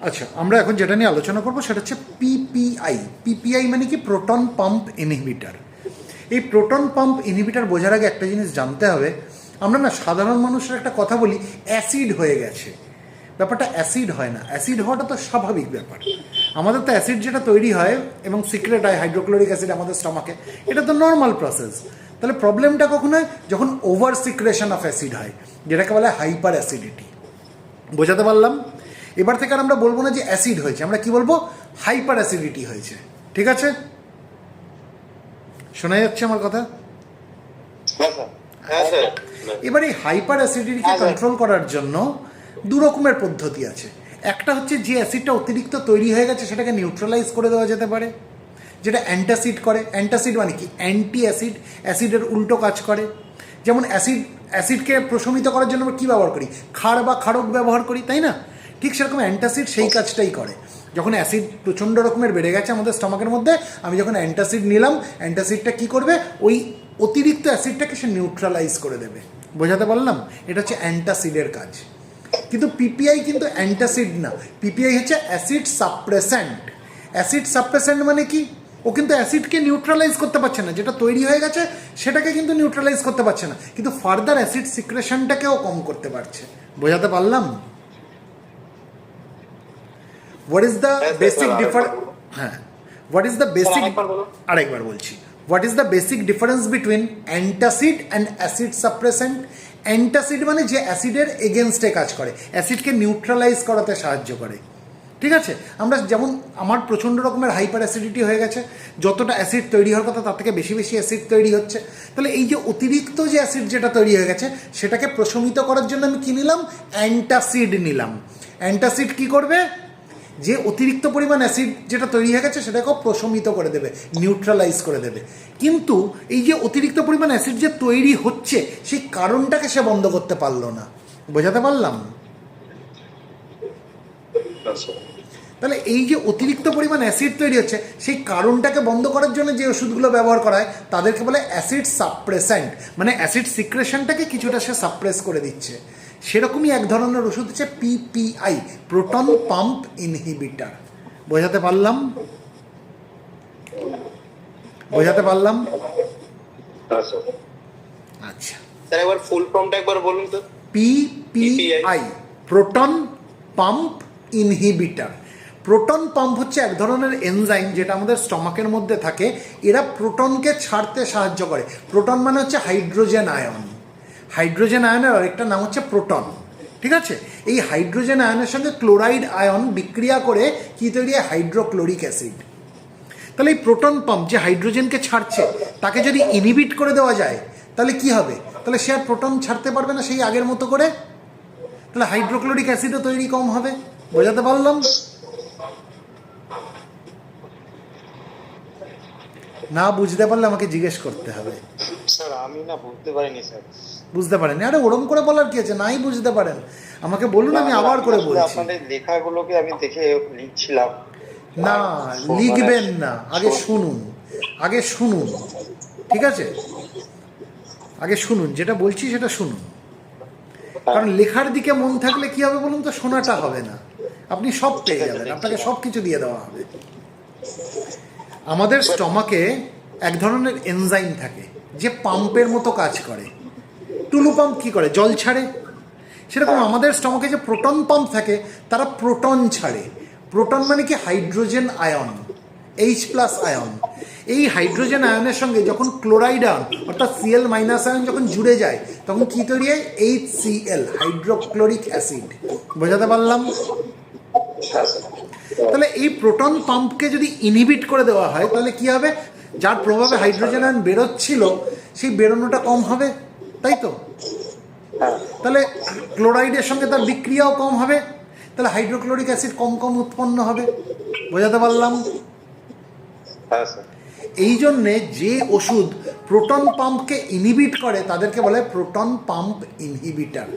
আচ্ছা, আমরা এখন যেটা নিয়ে আলোচনা করবো সেটা হচ্ছে পিপিআই। পিপিআই মানে কি? Proton pump inhibitor. এই প্রোটন পাম্প ইনহিবিটার বোঝার আগে একটা জিনিস জানতে হবে, আমরা না সাধারণ মানুষের একটা কথা বলি অ্যাসিড হয়ে গেছে। ব্যাপারটা অ্যাসিড হয় না, অ্যাসিড হওয়াটা তো স্বাভাবিক ব্যাপার। আমাদের তো অ্যাসিড যেটা তৈরি হয় এবং সিক্রেট হয় হাইড্রোক্লোরিক অ্যাসিড আমাদের স্টমাকে, এটা তো নর্মাল প্রসেস। তাহলে প্রবলেমটা কখন হয়? যখন ওভার সিক্রেশন অফ অ্যাসিড হয়, যেটাকে বলা হয় হাইপার অ্যাসিডিটি। বোঝাতে পারলাম? এবার থেকে আর আমরা বলবো না যে অ্যাসিড হয়েছে, আমরা কি বলবো? হাইপার অ্যাসিডিটি হয়েছে। ঠিক আছে? শোনা যাচ্ছে আমার কথা? এবার এই হাইপার অ্যাসিডিটিকে কন্ট্রোল করার জন্য দু রকমের পদ্ধতি আছে। একটা হচ্ছে যে অ্যাসিডটা অতিরিক্ত তৈরি হয়ে গেছে সেটাকে নিউট্রালাইজ করে দেওয়া যেতে পারে, যেটা অ্যান্টাসিড করে। অ্যান্টাসিড মানে কি? অ্যান্টি অ্যাসিড, অ্যাসিডের উল্টো কাজ করে। যেমন অ্যাসিডকে প্রশমিত করার জন্য আমরা কী ব্যবহার করি? ক্ষার বা ক্ষারক ব্যবহার করি, তাই না? ঠিক সেরকম অ্যান্টাসিড সেই কাজটাই করে। যখন অ্যাসিড প্রচণ্ড রকমের বেড়ে গেছে আমাদের স্টমাকের মধ্যে, আমি যখন অ্যান্টাসিড নিলাম, অ্যান্টাসিডটা কী করবে? ওই অতিরিক্ত অ্যাসিডটাকে সে নিউট্রালাইজ করে দেবে। বোঝাতে পারলাম? এটা হচ্ছে অ্যান্টাসিডের কাজ। কিন্তু পিপিআই কিন্তু অ্যান্টাসিড না, পিপিআই হচ্ছে অ্যাসিড সাপ্রেসেন্ট। অ্যাসিড সাপ্রেসেন্ট মানে কি? ও কিন্তু অ্যাসিডকে নিউট্রালাইজ করতে পারছে না, যেটা তৈরি হয়ে গেছে সেটাকে কিন্তু নিউট্রালাইজ করতে পারছে না, কিন্তু ফার্দার অ্যাসিড সিক্রেশনটাকেও কম করতে পারছে। বোঝাতে পারলাম? What is the basic difference? হ্যাঁ, হোয়াট ইজ দ্য বেসিক? আরেকবার বলছি, what is the basic difference between antacid and acid suppressant? Antacid মানে যে অ্যাসিডের এগেনস্টে কাজ করে, অ্যাসিডকে নিউট্রালাইজ করাতে সাহায্য করে। ঠিক আছে? আমরা যেমন আমার প্রচণ্ড রকমের হাইপার অ্যাসিডিটি হয়ে গেছে, যতটা অ্যাসিড তৈরি হওয়ার কথা তার থেকে বেশি বেশি অ্যাসিড তৈরি হচ্ছে। তাহলে এই যে অতিরিক্ত যে অ্যাসিড যেটা তৈরি হয়ে গেছে সেটাকে প্রশমিত করার জন্য আমি কী নিলাম? অ্যান্টাসিড নিলাম। অ্যান্টাসিড কী করবে? যে অতিরিক্ত পরিমাণ অ্যাসিড যেটা তৈরি হয়ে গেছে সেটাকেও প্রশমিত করে দেবে, নিউট্রালাইজ করে দেবে। কিন্তু এই যে অতিরিক্ত পরিমাণ অ্যাসিড যে তৈরি হচ্ছে সেই কারণটাকে সে বন্ধ করতে পারলো না। বোঝাতে পারলাম? তাহলে এই যে অতিরিক্ত পরিমাণ অ্যাসিড তৈরি হচ্ছে সেই কারণটাকে বন্ধ করার জন্য যে ওষুধগুলো ব্যবহার করা হয় তাদেরকে বলে অ্যাসিড সাপ্রেসেন্ট, মানে অ্যাসিড সিক্রেশনটাকে কিছুটা সে সাপ্রেস করে দিচ্ছে। সেরকমই এক ধরনের ওষুধ হচ্ছে পিপিআই, প্রোটন পাম্প ইনহিবিটার। বোঝাতে পারলাম? বোঝাতে পারলাম? আচ্ছা, স্যার একবার ফুল ফর্মটা একবার বলুন তো। PPI, proton pump inhibitor. Proton pump হচ্ছে এক ধরনের এনজাইম যেটা আমাদের স্টমাকের মধ্যে থাকে। এরা প্রোটনকে ছাড়তে সাহায্য করে। প্রোটন মানে হচ্ছে হাইড্রোজেন আয়ন। হাইড্রোজেন আয়নের আরেকটা নাম হচ্ছে প্রোটন। ঠিক আছে? এই হাইড্রোজেন আয়নের সঙ্গে ক্লোরাইড আয়ন বিক্রিয়া করে কি তৈরি হয়? Hydrochloric acid. তাহলে এই প্রোটন পাম্প যে হাইড্রোজেনকে ছাড়ছে তাকে যদি ইনহিবিট করে দেওয়া যায় তাহলে কি হবে? তাহলে সে আর প্রোটন ছাড়তে পারবে না সেই আগের মতো করে। তাহলে হাইড্রোক্লোরিক অ্যাসিডও তৈরি কম হবে। বোঝাতে পারলাম? না বুঝতে পারলে আমাকে জিজ্ঞেস করতে হবে। স্যার আমি না বুঝতে পারিনি স্যার। বুঝতে পারেনি? আরে ওরম করে বলার কি আছে? নাই বুঝতে পারেন আমাকে বলুন, আমি আবার করে বলছি। আপনাদের লেখাগুলোকে আমি দেখে লিখছিলাম। না, লিখবেন না, আগে শুনুন, আগে শুনুন। ঠিক আছে? আগে শুনুন, যেটা বলছি সেটা শুনুন। কারণ লেখার দিকে মন থাকলে কি হবে বলুন তো? শোনাটা হবে না। আপনি সব পেয়ে যাবেন, আপনাকে সব কিছু দিয়ে দেওয়া হবে। আমাদের স্টমাকে এক ধরনের এনজাইম থাকে যে পাম্পের মতো কাজ করে। টুলু পাম্প কি করে? জল ছাড়ে। সেরকম আমাদের স্টমাকে যে প্রোটন পাম্প থাকে তারা প্রোটন ছাড়ে। প্রোটন মানে কি? Hydrogen ion, H+ ion. এই হাইড্রোজেন আয়নের সঙ্গে যখন ক্লোরাইড আয়ন অর্থাৎ Cl- আয়ন যখন জুড়ে যায় তখন কি তৈরি হয়? HCl, hydrochloric acid. বোঝাতে পারলাম? তাহলে এই প্রোটন পাম্পকে যদি ইনহিবিট করে দেওয়া হয় তাহলে কি হবে? যার প্রভাবে হাইড্রোজেন আয়ন বেরোচ্ছিল সেই বেরোনোটা কম হবে, তাই তো? তাহলে ক্লোরাইডের সঙ্গে তার বিক্রিয়াও কম হবে, তাহলে হাইড্রোক্লোরিক অ্যাসিড কম কম উৎপন্ন হবে। বোঝাতে পারলাম? এই জন্যে যে ওষুধ প্রোটন পাম্পকে ইনহিবিট করে তাদেরকে বলে প্রোটন পাম্প ইনহিবিটার।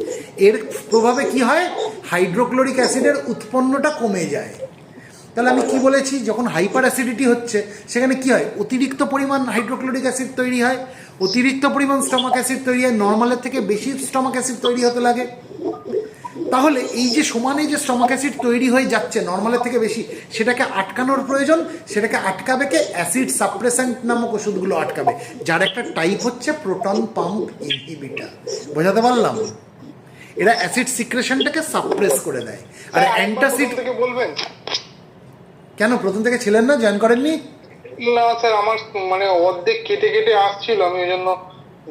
এর প্রভাবে কি হয়? হাইড্রোক্লোরিক অ্যাসিডের উৎপন্নটা কমে যায়। তাহলে আমি কি বলেছি? যখন হাইপার অ্যাসিডিটি হচ্ছে সেখানে কি হয়? অতিরিক্ত পরিমাণ হাইড্রোক্লোরিক অ্যাসিড তৈরি হয়, অতিরিক্ত পরিমাণ স্টমাক অ্যাসিড তৈরি হয়, নর্মালের থেকে বেশি স্টমাক অ্যাসিড তৈরি হতে লাগে। তাহলে এই যে সমানে যে স্টমাক অ্যাসিড তৈরি হয়ে যাচ্ছে নর্মালের থেকে বেশি, সেটাকে আটকানোর প্রয়োজন। সেটাকে আটকাবে কে? অ্যাসিড সাপ্রেসেন্ট নামক ওষুধগুলো আটকাবে, যার একটা টাইপ হচ্ছে প্রোটন পাম্প ইনহিবিটর। বোঝাতে পারলাম? এরা অ্যাসিড সিক্রেশনটাকে সাপ্রেস করে দেয়। আর অ্যান্টাসিড থেকে বলবেন? কেন প্রথম থেকে ছিলেন না, জয়েন করেননি? না স্যার, আমার মানে অর্ধেক কেটে কেটে আসছিল, আমি ওই জন্য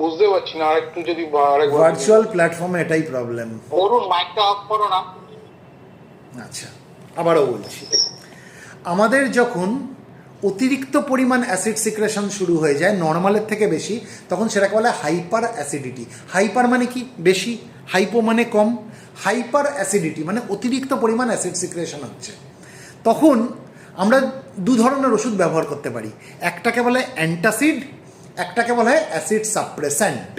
বুঝতে পারছি না। আরেকটু যদি আরেকবার ভার্চুয়াল প্ল্যাটফর্মে এটাই প্রবলেম। বলুন, মাইকটা অফ করো না। আচ্ছা, আবারও বলছি, আমাদের যখন অতিরিক্ত পরিমাণ অ্যাসিড সিক্রেশন শুরু হয়ে যায় নর্মালের থেকে বেশি, তখন সেটাকে বলে হাইপার অ্যাসিডিটি। হাইপার মানে কি? বেশি। হাইপো মানে কম। হাইপার অ্যাসিডিটি মানে অতিরিক্ত পরিমাণ অ্যাসিড সিক্রেশন হচ্ছে। তখন আমরা দু ধরনের ওষুধ ব্যবহার করতে পারি। একটাকে বলে অ্যান্টাসিড, একটাকে বলা হয় অ্যাসিড সাপ্রেসেন্ট।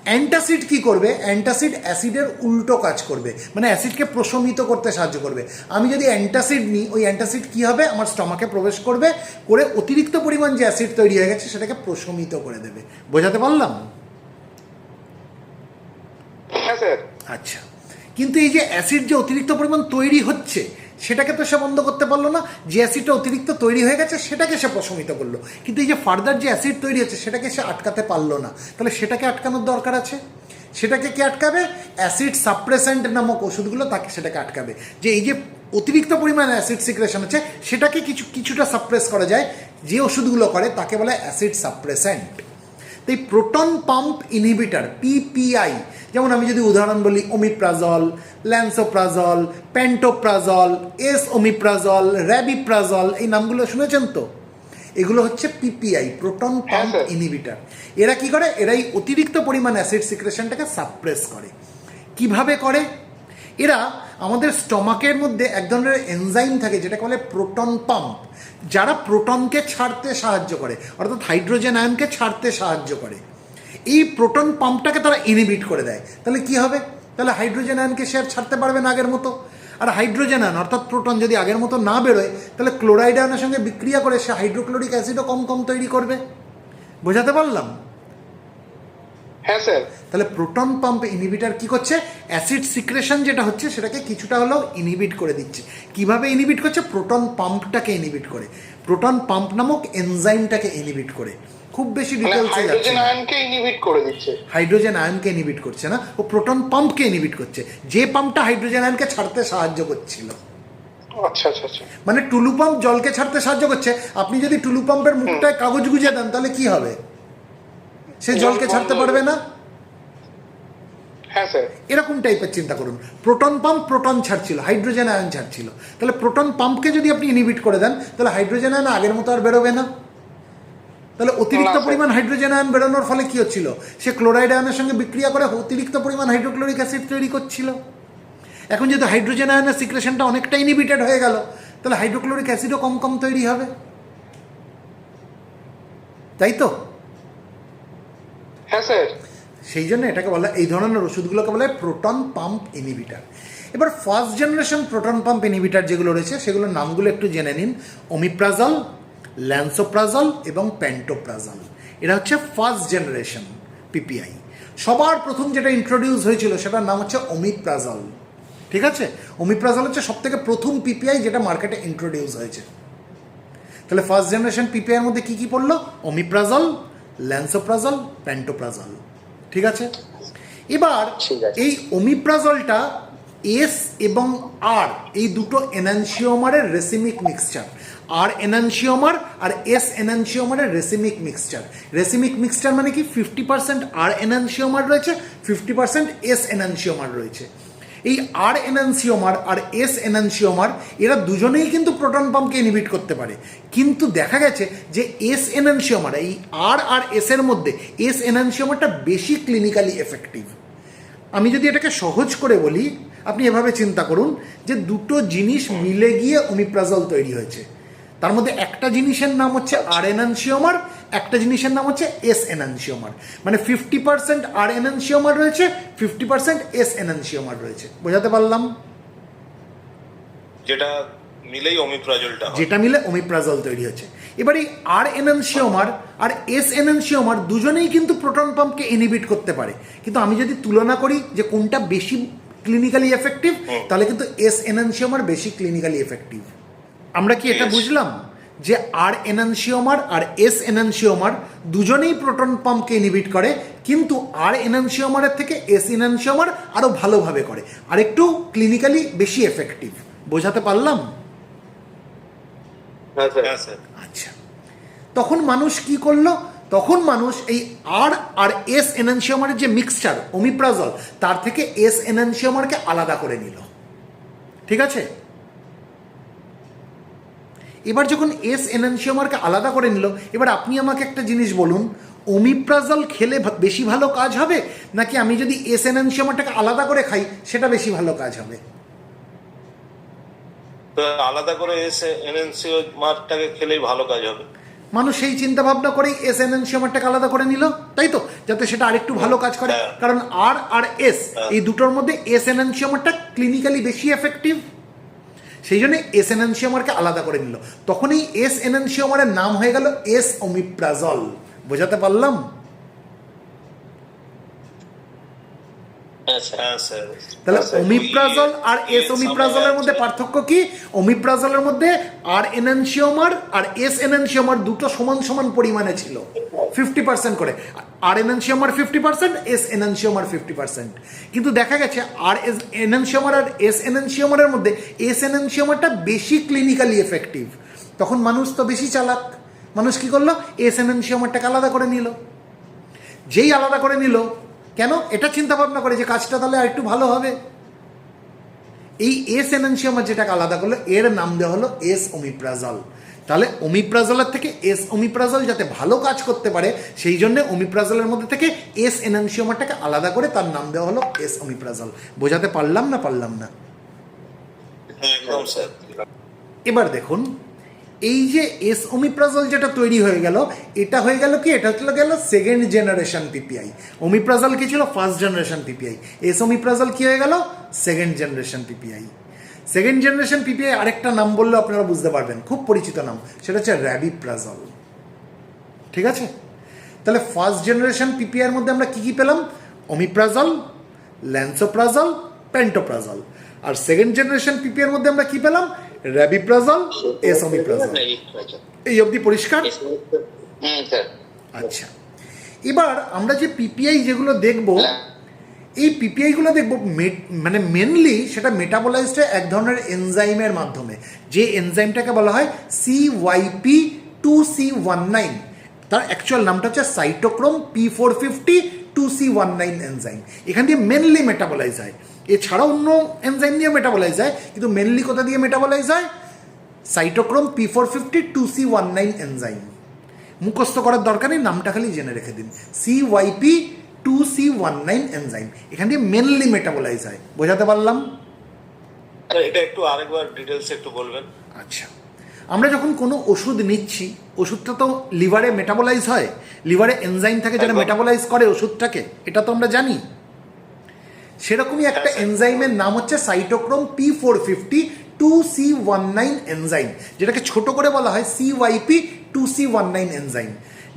অ্যান্টাসিড কি করবে? অ্যান্টাসিড অ্যাসিডের উল্টো কাজ করবে, মানে অ্যাসিডকে প্রশমিত করতে সাহায্য করবে। আমি যদি অ্যান্টাসিড নিই, ওই অ্যান্টাসিড কি হবে? আমার স্টমাকে প্রবেশ করবে, করে অতিরিক্ত পরিমাণ যে অ্যাসিড তৈরি হয়ে গেছে সেটাকে প্রশমিত করে দেবে। বোঝাতে পারলাম? হ্যাঁ স্যার। আচ্ছা, কিন্তু এই যে অ্যাসিড যে অতিরিক্ত পরিমাণ তৈরি হচ্ছে সেটাকে তো সে বন্ধ করতে পারলো না। যে অ্যাসিডটা অতিরিক্ত তৈরি হয়ে গেছে সেটাকে সে প্রশমিত করলো, কিন্তু এই যে ফার্দার যে অ্যাসিড তৈরি হচ্ছে সেটাকে সে আটকাতে পারলো না। তাহলে সেটাকে আটকানোর দরকার আছে। সেটাকে কে আটকাবে? অ্যাসিড সাপ্রেসেন্ট নামক ওষুধগুলো তাকে সেটাকে আটকাবে। যে এই যে অতিরিক্ত পরিমাণে অ্যাসিড সিক্রেশন হচ্ছে সেটাকে কিছুটা সাপ্রেস করা যায়, যে ওষুধগুলো করে তাকে বলে অ্যাসিড সাপ্রেসেন্ট। তো এই প্রোটন পাম্প ইনহিবিটর পিপিআই, যেমন আমি যদি উদাহরণ বলি, omeprazole, lansoprazole, pantoprazole, S omeprazole, rabeprazole, এই নামগুলো শুনেছেন তো? এগুলো হচ্ছে পিপিআই, প্রোটন পাম্প ইনহিবিটর। এরা কি করে? এরাই অতিরিক্ত পরিমাণ অ্যাসিড সিক্রেশনটাকে সাপ্রেস করে। কিভাবে করে? এরা আমাদের স্টমাকের মধ্যে এক ধরনের এনজাইম থাকে যেটাকে বলে প্রোটন পাম্প, যারা প্রোটনকে ছাড়তে সাহায্য করে, অর্থাৎ হাইড্রোজেন আয়নকে ছাড়তে সাহায্য করে। এই প্রোটন পাম্পটাকে তারা ইনহিবিট করে দেয়। তাহলে কি হবে? তাহলে হাইড্রোজেন আয়নকে সে আর ছাড়তে পারবে না আগের মতো। আর হাইড্রোজেন আয়ন অর্থাৎ প্রোটন যদি আগের মতো না বেরোয়, তাহলে ক্লোরাইড আয়নের সঙ্গে বিক্রিয়া করে সে হাইড্রোক্লোরিক অ্যাসিডও কম কম তৈরি করবে। বোঝাতে পারলাম? হ্যাঁ স্যার। তাহলে প্রোটন পাম্প ইনহিবিটর কি করছে? অ্যাসিড সিক্রেশন যেটা হচ্ছে সেটাকে কিছুটা হলেও ইনহিবিট করে দিচ্ছে। কিভাবে ইনহিবিট করছে? প্রোটন পাম্পটাকে ইনহিবিট করে, প্রোটন পাম্প নামক এনজাইমটাকে ইনহিবিট করে। খুব বেশি ডিটেলসে যাচ্ছে হাইড্রোজেন না। আয়নকে ইনহিবিট করে দিচ্ছে। হাইড্রোজেন আয়নকে ইনহিবিট করছে না, ও প্রোটন পাম্পকে ইনহিবিট করছে, যে পাম্পটা হাইড্রোজেন আয়নকে ছাড়তে সাহায্য করছিল। আচ্ছা আচ্ছা আচ্ছা। মানে টুলু পাম্প জলকে ছাড়তে সাহায্য করছে, আপনি যদি টুলু পাম্পের মুখটায় কাগজ গুঁজে দেন তাহলে কি হবে? সে জলকে ছাড়তে পারবে না। হ্যাঁ স্যার। এরকম টাইপের চিন্তা করুন। প্রোটন পাম্প প্রোটন ছাড়ছিল, হাইড্রোজেন আয়ন ছাড়ছিল। তাহলে প্রোটন পাম্পকে যদি আপনি ইনহিবিট করে দেন, তাহলে হাইড্রোজেন আয়ন আগের মতো আর বেরোবে না। তাহলে অতিরিক্ত পরিমাণ হাইড্রোজেন আয়ন বেরোনোর ফলে কি হচ্ছিল? সে ক্লোরাইড আয়নের সঙ্গে বিক্রিয়া করে অতিরিক্ত পরিমাণ হাইড্রোক্লোরিক অ্যাসিড তৈরি করছিল। এখন যেহেতু হাইড্রোজেন আয়নের সিক্রেশনটা অনেকটা ইনহিবিটেড হয়ে গেল, তাহলে হাইড্রোক্লোরিক অ্যাসিডও কম কম তৈরি হবে, তাই তো? হ্যাঁ স্যার। সেই জন্য এটাকে বলা, এই ধরনের ওষুধগুলোকে বলে প্রোটন পাম্প ইনহিবিটর। এবার first generation proton pump inhibitor যেগুলো রয়েছে সেগুলোর নামগুলো একটু জেনে নিন। ওমিপ্রাজল, ল্যান্সোপ্রাজল এবং প্যান্টোপ্রাজল, এরা হচ্ছে ফার্স্ট জেনারেশন পিপিআই। সবার প্রথম যেটা ইন্ট্রোডিউস হয়েছিল সেটার নাম হচ্ছে ওমিপ্রাজল। ঠিক আছে? ওমিপ্রাজল হচ্ছে সব থেকে প্রথম পিপিআই যেটা মার্কেটে ইন্ট্রোডিউস হয়েছে। তাহলে ফার্স্ট জেনারেশন পিপিআই এর মধ্যে কি কি পড়লো? Omeprazole, lansoprazole, pantoprazole. ঠিক আছে? এবার এই ওমিপ্রাজলটা এস এবং আর, এই দুটো এনানসিওমারের রেসিমিক মিক্সচার। আর এনানসিওমার আর এস এনানসিওমারের রেসিমিক মিক্সচার। রেসিমিক মিক্সচার মানে কি? 50% আর এনানসিওমার রয়েছে, 50% এস এনানসিওমার রয়েছে। এই আর এনানসিওমার আর এস এনানসিওমার এরা দুজনেই কিন্তু প্রোটন পাম্পকে ইনহিবিট করতে পারে, কিন্তু দেখা গেছে যে এস এনানসিওমার, এই আর এস এর মধ্যে এস এনানসিওমারটা বেশি ক্লিনিক্যালি এফেক্টিভ। আমি যদি এটাকে সহজ করে বলি, আপনি এভাবে চিন্তা করুন যে দুটো জিনিস মিলে গিয়ে ওমিপ্রাজল তৈরি হয়েছে। তার মধ্যে একটা জিনিসের নাম হচ্ছে আর এনানসিওমার, একটা জিনিসের নাম হচ্ছে এস এনানসিওমার। মানে 50% আর এনানসিওমার রয়েছে, 50% এস এনানসিওমার রয়েছে। বোঝাতে পারলাম? যেটা মিলেই ওমিপ্রাজলটা হয়, যেটা মিলে ওমিপ্রাজল তৈরি হয়েছে। এবার এই আর এনানসিওমার আর এস এনানসিওমার দুজনেই কিন্তু প্রোটন পাম্পকে ইনহিবিট করতে পারে, কিন্তু আমি যদি তুলনা করি যে কোনটা বেশি ক্লিনিক্যালি এফেক্টিভ, তাহলে কিন্তু এস এনানসিওমার বেশি ক্লিনিক্যালি এফেক্টিভ। আমরা কি এটা Yes. বুঝলাম যে আর এনানসিওমার আর এস এনানসিওমার দুজনেই প্রোটন পাম্পকে ইনহিবিট করে, কিন্তু আর এনানসিওমারের থেকে এস এনানসিওমার আরও ভালোভাবে করে আর একটু ক্লিনিক্যালি বেশি এফেক্টিভ। বোঝাতে পারলাম? হ্যাঁ স্যার। হ্যাঁ স্যার। আচ্ছা, তখন মানুষ কি করলো? তখন মানুষ এই আর আর এস এনানসিওমারের যে মিক্সচার ওমিপ্রাজল, তার থেকে এস এনানসিওমারকে আলাদা করে নিল। ঠিক আছে, এবার যখন এস এনানসিওমারকে আলাদা করে নিল, এবার আপনি আমাকে একটা জিনিস বলুন, ওমিপ্রাজল খেলে বেশি ভালো কাজ হবে, নাকি আমি যদি এস এনানসিওমারটাকে আলাদা করে খাই সেটা বেশি ভালো কাজ হবে? তো আলাদা করে এসে এনএনসিওমারটাকে খেলেই ভালো কাজ হবে। মানুষ সেই চিন্তা ভাবনা করেই এস এনানসিওমারটাকে আলাদা করে নিল, তাই তো, যাতে সেটা আরেকটু ভালো কাজ করে। হ্যাঁ। কারণ আর আর এস এই দুটোর মধ্যে এস এনানসিওমারটা ক্লিনিক্যালি বেশি এফেক্টিভ, সেই জন্য এস এনানসিওমারকে আলাদা করে নিল। তখন এই এস এনানসিওমারের নাম হয়ে গেল এস ওমিপ্রাজল। বোঝাতে পারলাম? হ্যাঁ স্যার। তাহলে আচ্ছা, ওমিপ্রাজল আর এস ওমিপ্রাজলের মধ্যে পার্থক্য কি? ওমিপ্রাজলের মধ্যে আর এনানসিওমার আর এস এনানসিওমার দুটো সমান সমান পরিমাণে ছিল, 50% করে। আর এনানসিওমার 50%, এস এনানসিওমার 50%। কিন্তু দেখা গেছে আর এস এনানসিওমার আর এস এনানসিওমারের মধ্যে এস এনানসিওমারটা বেশি ক্লিনিক্যালি এফেক্টিভ। তখন মানুষ তো বেশি চালাক, মানুষ কি করলো? এস এনানসিওমারটাকে আলাদা করে নিল। যেই আলাদা করে নিল, কেন? এটা চিন্তা ভাবনা করে যে কাজটা তাহলে আর একটু ভালো হবে। এই এস এনানসিওমার যেটাকে আলাদা করলো, এর নাম দেওয়া হলো এস ওমিপ্রাজল। তাহলে ওমিপ্রাজলের থেকে এস ওমিপ্রাজল যাতে ভালো কাজ করতে পারে, সেই জন্য ওমিপ্রাজলের মধ্যে থেকে এস এনানসিওমারটাকে আলাদা করে তার নাম দেওয়া হলো এস ওমিপ্রাজল। বোঝাতে পারলাম না পারলাম না? হ্যাঁ একদম স্যার। এবার দেখুন, এই যে এস ওমিপ্রাজল যেটা তৈরি হয়ে গেল, এটা হয়ে গেল কি? এটা হচ্ছে গেল সেকেন্ড জেনারেশন পিপিআই। ওমিপ্রাজল কি ছিল? First generation PPI. S omeprazole কি হয়ে গেল? Second generation PPI. Second generation PPI আরেকটা নাম বললে আপনারা বুঝতে পারবেন, খুব পরিচিত নাম, সেটা হচ্ছে র্যাবিপ্রাজল। ঠিক আছে, তাহলে ফার্স্ট জেনারেশন পিপিআই এর মধ্যে আমরা কি কি পেলাম? Omeprazole, lansoprazole, pantoprazole. আর সেকেন্ড জেনারেশন পিপিআই এর মধ্যে আমরা কি পেলাম? Rabeprazole, S omeprazole. এই অবধি পরিষ্কার? আচ্ছা, এবার আমরা যে পিপিআই যেগুলো দেখব, এই পিপিআইগুলো দেখব মানে মেনলি সেটা মেটাবোলাইজড হয় এক ধরনের এনজাইমের মাধ্যমে, যে এনজাইমটাকে বলা হয় CYP2C19। তার অ্যাকচুয়াল নামটা হচ্ছে সাইটোক্রোম P450 2C19 এনজাইম। এখান দিয়ে মেনলি মেটাবোলাইজ হয়। এছাড়াও অন্য এনজাইম দিয়ে মেটাবোলাইজ হয়, কিন্তু মেনলি কোথা দিয়ে মেটাবোলাইজ হয়? Cytochrome P450 2C19 enzyme. মুখস্থ করার দরকার নেই, নামটা খালি জেনে রেখে দিন, CYP2C19 এনজাইম। এখান দিয়ে মেনলি মেটাবোলাইজ হয়। বোঝাতে পারলাম? এটা একটু আরেকবার ডিটেলস একটু বলবেন। আচ্ছা, আমরা যখন কোনো ওষুধ নিচ্ছি, ওষুধটা তো লিভারে মেটাবোলাইজ হয়, লিভারে এনজাইম থাকে যেটা মেটাবোলাইজ করে ওষুধটাকে, এটা তো আমরা জানি। সেরকমই একটা এনজাইমের নাম হচ্ছে সাইটোক্রোম P450 2C19 এনজাইম, যেটাকে ছোট করে বলা হয় CYP2C19 এনজাইম,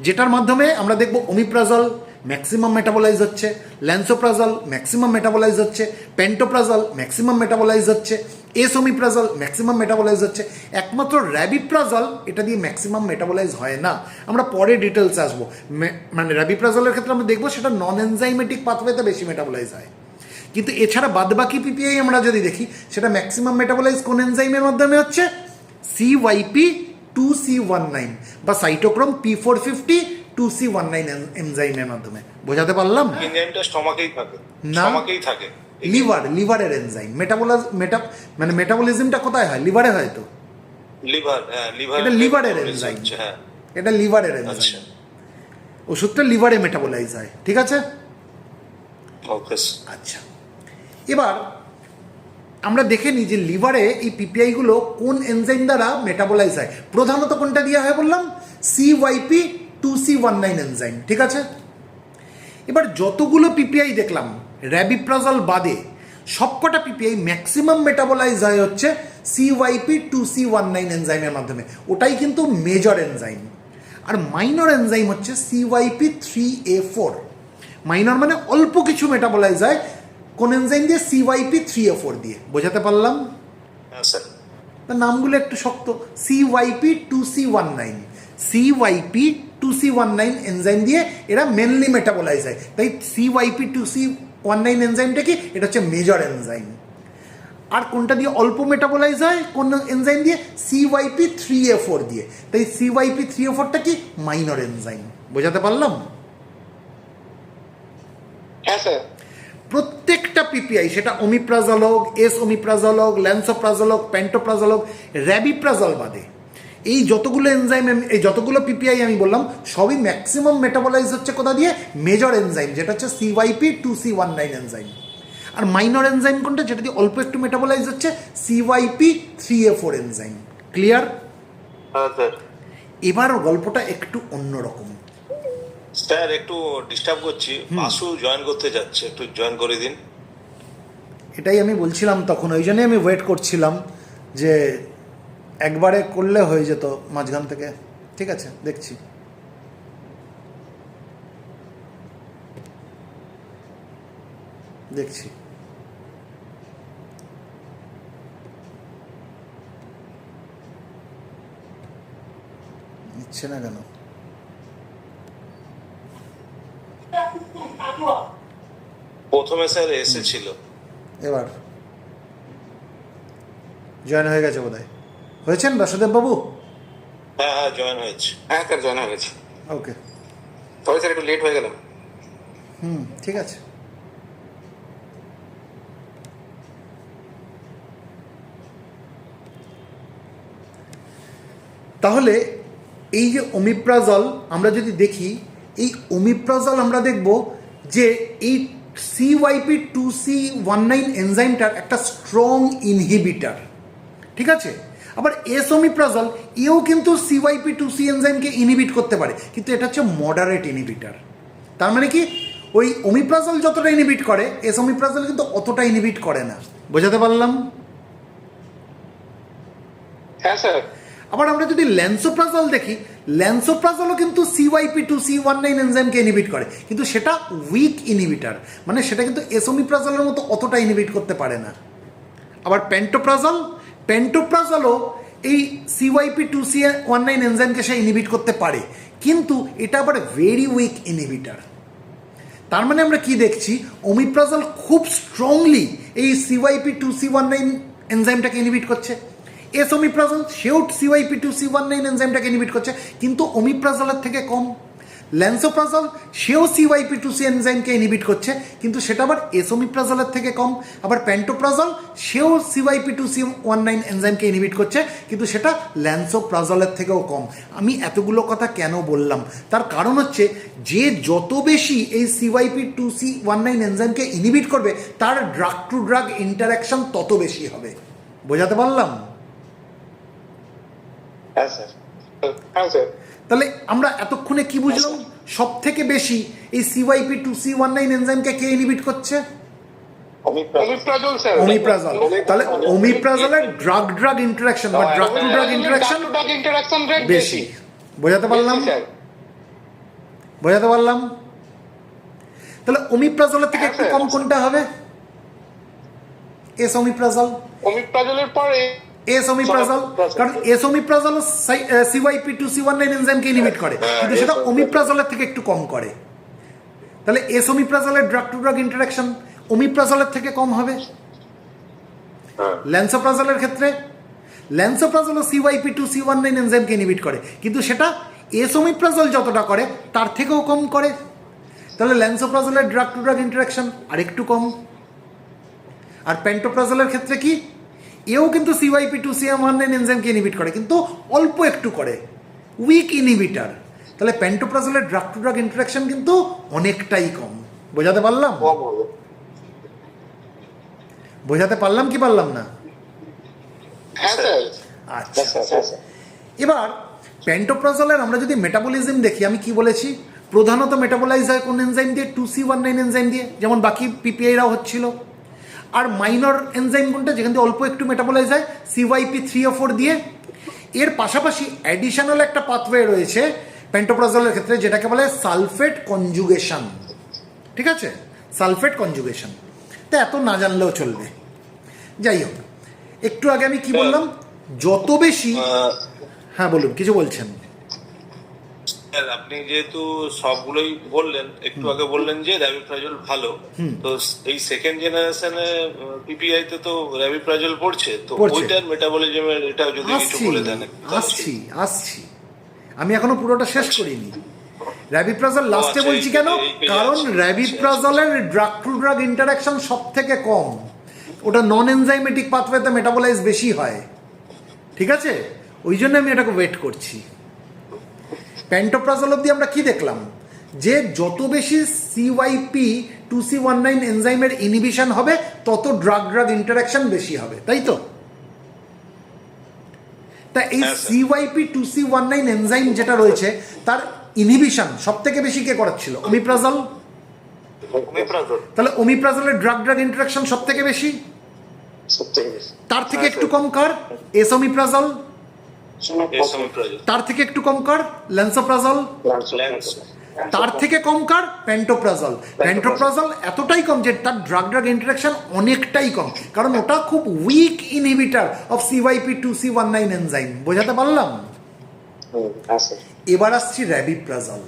যেটার মাধ্যমে আমরা দেখব ওমিপ্রাজল ম্যাক্সিমাম মেটাবোলাইজ হচ্ছে, ল্যান্সোপ্রাজল ম্যাক্সিমাম মেটাবোলাইজ হচ্ছে, পেন্টোপ্রাজল ম্যাক্সিমাম মেটাবোলাইজ হচ্ছে, এস ওমিপ্রাজল ম্যাক্সিমাম মেটাবোলাইজ হচ্ছে। একমাত্র র্যাবিপ্রাজল এটা দিয়ে ম্যাক্সিমাম মেটাবোলাইজ হয় না। আমরা পরে ডিটেলস আসবো। মানে র্যাবিপ্রাজলের ক্ষেত্রে আমরা দেখবো সেটা নন এনজাইমেটিক পাথওয়েতে বেশি মেটাবোলাইজ হয়। কিন্তু এছাড়া বাদবাকি পিপিআই আমরা যদি দেখি, সেটা ম্যাক্সিমাম মেটাবোলাইজ কোন এনজাইমের মাধ্যমে হচ্ছে? CYP2C19 বা সাইটোক্রোম P450 2C19 এনজাইমের মাধ্যমে। বোঝাতে পারলাম? এনজাইমটা স্টমাকেই থাকে। না, স্টমাকেই থাকে। লিভারের এনজাইম। মানে মেটাবলিজমটা কোথায় হয়? লিভারে হয় তো। লিভার, হ্যাঁ লিভার। এটা লিভারের এনজাইম। হ্যাঁ, এটা লিভারের এনজাইম। আচ্ছা, ওষুধটা লিভারে মেটাবোলাইজ হয়। ঠিক আছে? ওকে। আচ্ছা, এবার আমরা দেখে নিই যে লিভারে এই পিপিআইগুলো কোন এনজাইম দ্বারা মেটাবোলাইজ হয়। প্রধানত কোনটা দিয়ে হয় বললাম? CYP2C19 enzyme. ঠিক আছে, এবার যতগুলো পিপিআই দেখলাম র্যাবিপ্রাজল বাদে, সবকটা পিপিআই ম্যাক্সিমাম মেটাবোলাইজ হয় হচ্ছে CYP2C19 এনজাইমের মাধ্যমে। ওটাই কিন্তু মেজর এনজাইম। আর মাইনর এনজাইম হচ্ছে CYP3A4। মাইনর মানে অল্প কিছু মেটাবোলাইজ হয় কোন এনজাইম দিয়ে? CYP3A4 দিয়ে। বোঝাতে পারলাম? হ্যাঁ স্যার। তার নামগুলো একটু শক্ত। CYP2C19, CYP2C19 এনজাইম দিয়ে এরা মেনলি মেটাবোলাইজ হয়। তাই CYP2C19 এনজাইমটা কি? এটা হচ্ছে মেজর এনজাইম। আর কোনটা দিয়ে অল্প মেটাবোলাইজ হয়? কোন এনজাইম দিয়ে? CYP3A4 দিয়ে। তাই CYP3A4টা কি? Minor enzyme. বোঝাতে পারলাম? হ্যাঁ স্যার। প্রত্যেকটা পিপিআই, সেটা ওমিপ্রাজল হোক, ওমিপ্রাজল হোক, ল্যান্সোপ্রাজল হোক, প্যান্টোপ্রাজল হোক, র্যাবিপ্রাজল বাদে এই যতগুলো এনজাইম, এই যতগুলো পিপিআই আমি বললাম, সবই ম্যাক্সিমাম মেটাবোলাইজ হচ্ছে কোথা দিয়ে? মেজর এনজাইম, যেটা হচ্ছে CYP2C19 এনজাইম। আর মাইনর এনজাইম কোনটা? যেটা দিয়ে অল্প একটু মেটাবোলাইজ হচ্ছে CYP3A4 এনজাইম। ক্লিয়ার? হ্যাঁ স্যার। এবার গল্পটা একটু অন্যরকম। স্যার একটু ডিস্টার্ব করছি, বাসু জয়েন করতে যাচ্ছে, একটু জয়েন করে দিন। এটাই আমি বলছিলাম তখন, ওই জন্যই আমি ওয়েট করছিলাম যে একবারে করলে হয়ে যেত মাঝখান থেকে। ঠিক আছে, দেখছি। দেখছি নিচ্ছে না কেন? প্রথমে স্যার এসেছিল। এবার জয়েন হয়ে গেছে বোধহয়। হয়েছেন বাসুদেব বাবু? হ্যাঁ হ্যাঁ জয়েন হয়েছে। হ্যাঁ স্যার, জয়েন হয়ে গেছে। ওকে, সরি স্যার, একটু লেট হয়ে গেল। ঠিক আছে। তাহলে এই যে ওমিপ্রাজল আমরা যদি দেখি, এই ওমিপ্রাজল আমরা দেখব যে এই CYP2C19 এনজাইমটার একটা স্ট্রং ইনহিবিটার। ঠিক আছে? আবার ওমিপ্রাজল এও কিন্তু CYP2C এনজাইমকে ইনহিবিট করতে পারে, কিন্তু এটা হচ্ছে মডারেট ইনহিবিটার। তার মানে কি, ওই ওমিপ্রাজল যতটা ইনহিবিট করে, ওমিপ্রাজল কিন্তু অতটা ইনহিবিট করে না। বোঝাতে পারলাম? হ্যাঁ স্যার। আবার আমরা যদি ল্যান্সোপ্রাজল দেখি, ল্যান্সোপ্রাজলও কিন্তু CYP2C19 এনজাইমকে ইনহিবিট করে, কিন্তু সেটা উইক ইনহিবিটার, মানে সেটা কিন্তু ওমিপ্রাজলের মতো অতটা ইনহিবিট করতে পারে না। আবার প্যান্টোপ্রাজলও এই CYP2C19 এনজাইমকে সে ইনহিবিট করতে পারে, কিন্তু এটা আবার ভেরি উইক ইনহিবিটার। তার মানে আমরা কি দেখছি? ওমিপ্রাজল খুব স্ট্রংলি এই CYP2C19 এনজাইমটাকে ইনহিবিট করছে। ওমিপ্রাজল সেও CYP2C19 এনজাইমটাকে ইনহিবিট করছে, কিন্তু ওমিপ্রাজলের থেকে কম। ল্যান্সোপ্রাজল সেও CYP2C এনজাইমকে ইনহিবিট করছে, কিন্তু সেটা আবার ওমিপ্রাজলের থেকে কম। আবার প্যান্টোপ্রাজল সেও CYP2C19 এনজাইমকে ইনহিবিট করছে, কিন্তু সেটা ল্যান্সোপ্রাজলের থেকেও কম। আমি এতগুলো কথা কেন বললাম? তার কারণ হচ্ছে, যে যত বেশি এই CYP2C19 এনজাইমকে ইনহিবিট করবে, তার ড্রাগ টু ড্রাগ ইন্টারাকশন তত বেশি হবে। বোঝাতে পারলাম? হ্যাঁ স্যার। হ্যাঁ স্যার। তাহলে আমরা এতক্ষণে কি বুঝলাম? সব থেকে বেশি এই CYP2C19 এনজাইমকে কে ইনহিবিট করছে? Omeprazole sir. ওমিপ্রাজল। তাহলে ওমিপ্রাজলের ড্রাগ ড্রাগ ইন্টারাকশন বা drug to drug interaction rate বেশি। বোঝাতে পারলাম? বোঝাতে পারলাম? তাহলে ওমিপ্রাজলের থেকে একটু কম কোনটা হবে? ওমিপ্রাজল। ওমিপ্রাজলের পর ওমিপ্রাজল, কারণ ওমিপ্রাজল CYP2C19 এনজাইমকে ইনহিবিট করে, কিন্তু সেটা ওমিপ্রাজলের থেকে একটু কম করে। তাহলে ওমিপ্রাজলের ড্রাগ টু ড্রাগ ইন্টারাকশন ওমিপ্রাজলের থেকে কম হবে। ল্যান্সোপ্রাজলের ক্ষেত্রে ল্যান্সোপ্রাজলও CYP2C19 এনজাইমকে ইনহিবিট করে, কিন্তু সেটা ওমিপ্রাজল যতটা করে তার থেকেও কম করে। তাহলে ল্যান্সোপ্রাজলের ড্রাগ টু ড্রাগ ইন্টারাকশন আরেকটু কম। আর প্যান্টোপ্রাজলের ক্ষেত্রে কি, এও কিন্তু CYP2C19 এনজাইমকে ইনহিবিট করে, কিন্তু অল্প একটু করে, উইক ইনহিবিটার। তাহলে প্যান্টোপ্রাজলের ড্রাগ টু ড্রাগ ইন্টারাকশন কিন্তু অনেকটাই কম। বোঝাতে পারলাম? বোঝাতে পারলাম কি পারলাম না? হ্যাঁ স্যার। আচ্ছা, এবার প্যান্টোপ্রাজলের আমরা যদি মেটাবলিজম দেখি, আমি কি বলেছি? প্রধানত মেটাবলাইজ হয় কোন এনজাইম দিয়ে? 2C19 এনজাইম দিয়ে, যেমন বাকি পিপিআইরাও হচ্ছিল। আর মাইনর এনজাইম কোনটা, যেখান থেকে অল্প একটু মেটাবলাইজ হয়? CYP3A4 দিয়ে। এর পাশাপাশি অ্যাডিশনাল একটা পাথওয়ে রয়েছে প্যান্টোপ্রাজলের ক্ষেত্রে, যেটাকে বলে সালফেট কনজুগেশন। ঠিক আছে? Sulphate conjugation. তা এত না জানলেও চলবে। যাই হোক, একটু আগে আমি কি বললাম, যত বেশি, হ্যাঁ বলুন, কিছু বলছেন। স্যার আপনি যেহেতু সবগুলোই বললেন, একটু আগে বললেন যে র্যাবিপ্রাজল ভালো, তো এই সেকেন্ড জেনারেশনে পিপিআই তে তো র্যাবিপ্রাজল পড়ছে, তো পড়ছে। ওইটার মেটাবলিজমের এটা যদি কিছু আসছি বলে দেন। আসছি আসছি আমি এখনো পুরোটা শেষ করিনি। র্যাবিপ্রাজল লাস্টে আচ্ছা, বলছি কেন, এই পেজে কারণ আছে। র্যাবিপ্রাজলের ড্রাগ টু ড্রাগ ইন্টারাকশন সব থেকে কম, ওটা নন এনজাইমেটিক পাথওয়েতে মেটাবোলাইজ বেশি হয়, ঠিক আছে? ওই জন্য আমি এটাকে ওয়েট করছি। প্যান্টোপ্রাজল অবধি আমরা কি দেখলাম, যে যত বেশি সিওয়াইপি 2C19 এনজাইমের ইনহিবিশন হবে তত ড্রাগ ড্রাগ ইন্টারাকশন বেশি হবে, তাই তো? তা এই হ্যাঁ, স্যার। সিওয়াইপি 2C19 এনজাইম যেটা রয়েছে তার ইনহিবিশন সব থেকে বেশি কে করাচ্ছিল? ওমিপ্রাজল। ওমিপ্রাজল। তাহলে ওমিপ্রাজলের ড্রাগ ড্রাগ ইন্টারাকশন সব থেকে বেশি, তার থেকে একটু কম কার? এসোমিপ্রাজল। ওমিপ্রাজল। তার থেকে একটু কম কার? ল্যান্সোপ্রাজল। ল্যান্স। তার থেকে কম কার? প্যান্টোপ্রাজল। প্যান্টোপ্রাজল এতটাই কম যে তার ড্রাগ ড্রাগ ইন্টারাকশন অনেকটাই কম, কারণ ওটা খুব weak inhibitor of CYP 2C19 enzyme. বোঝাতে পারলাম? এবার আসছি র্যাবিপ্রাজল।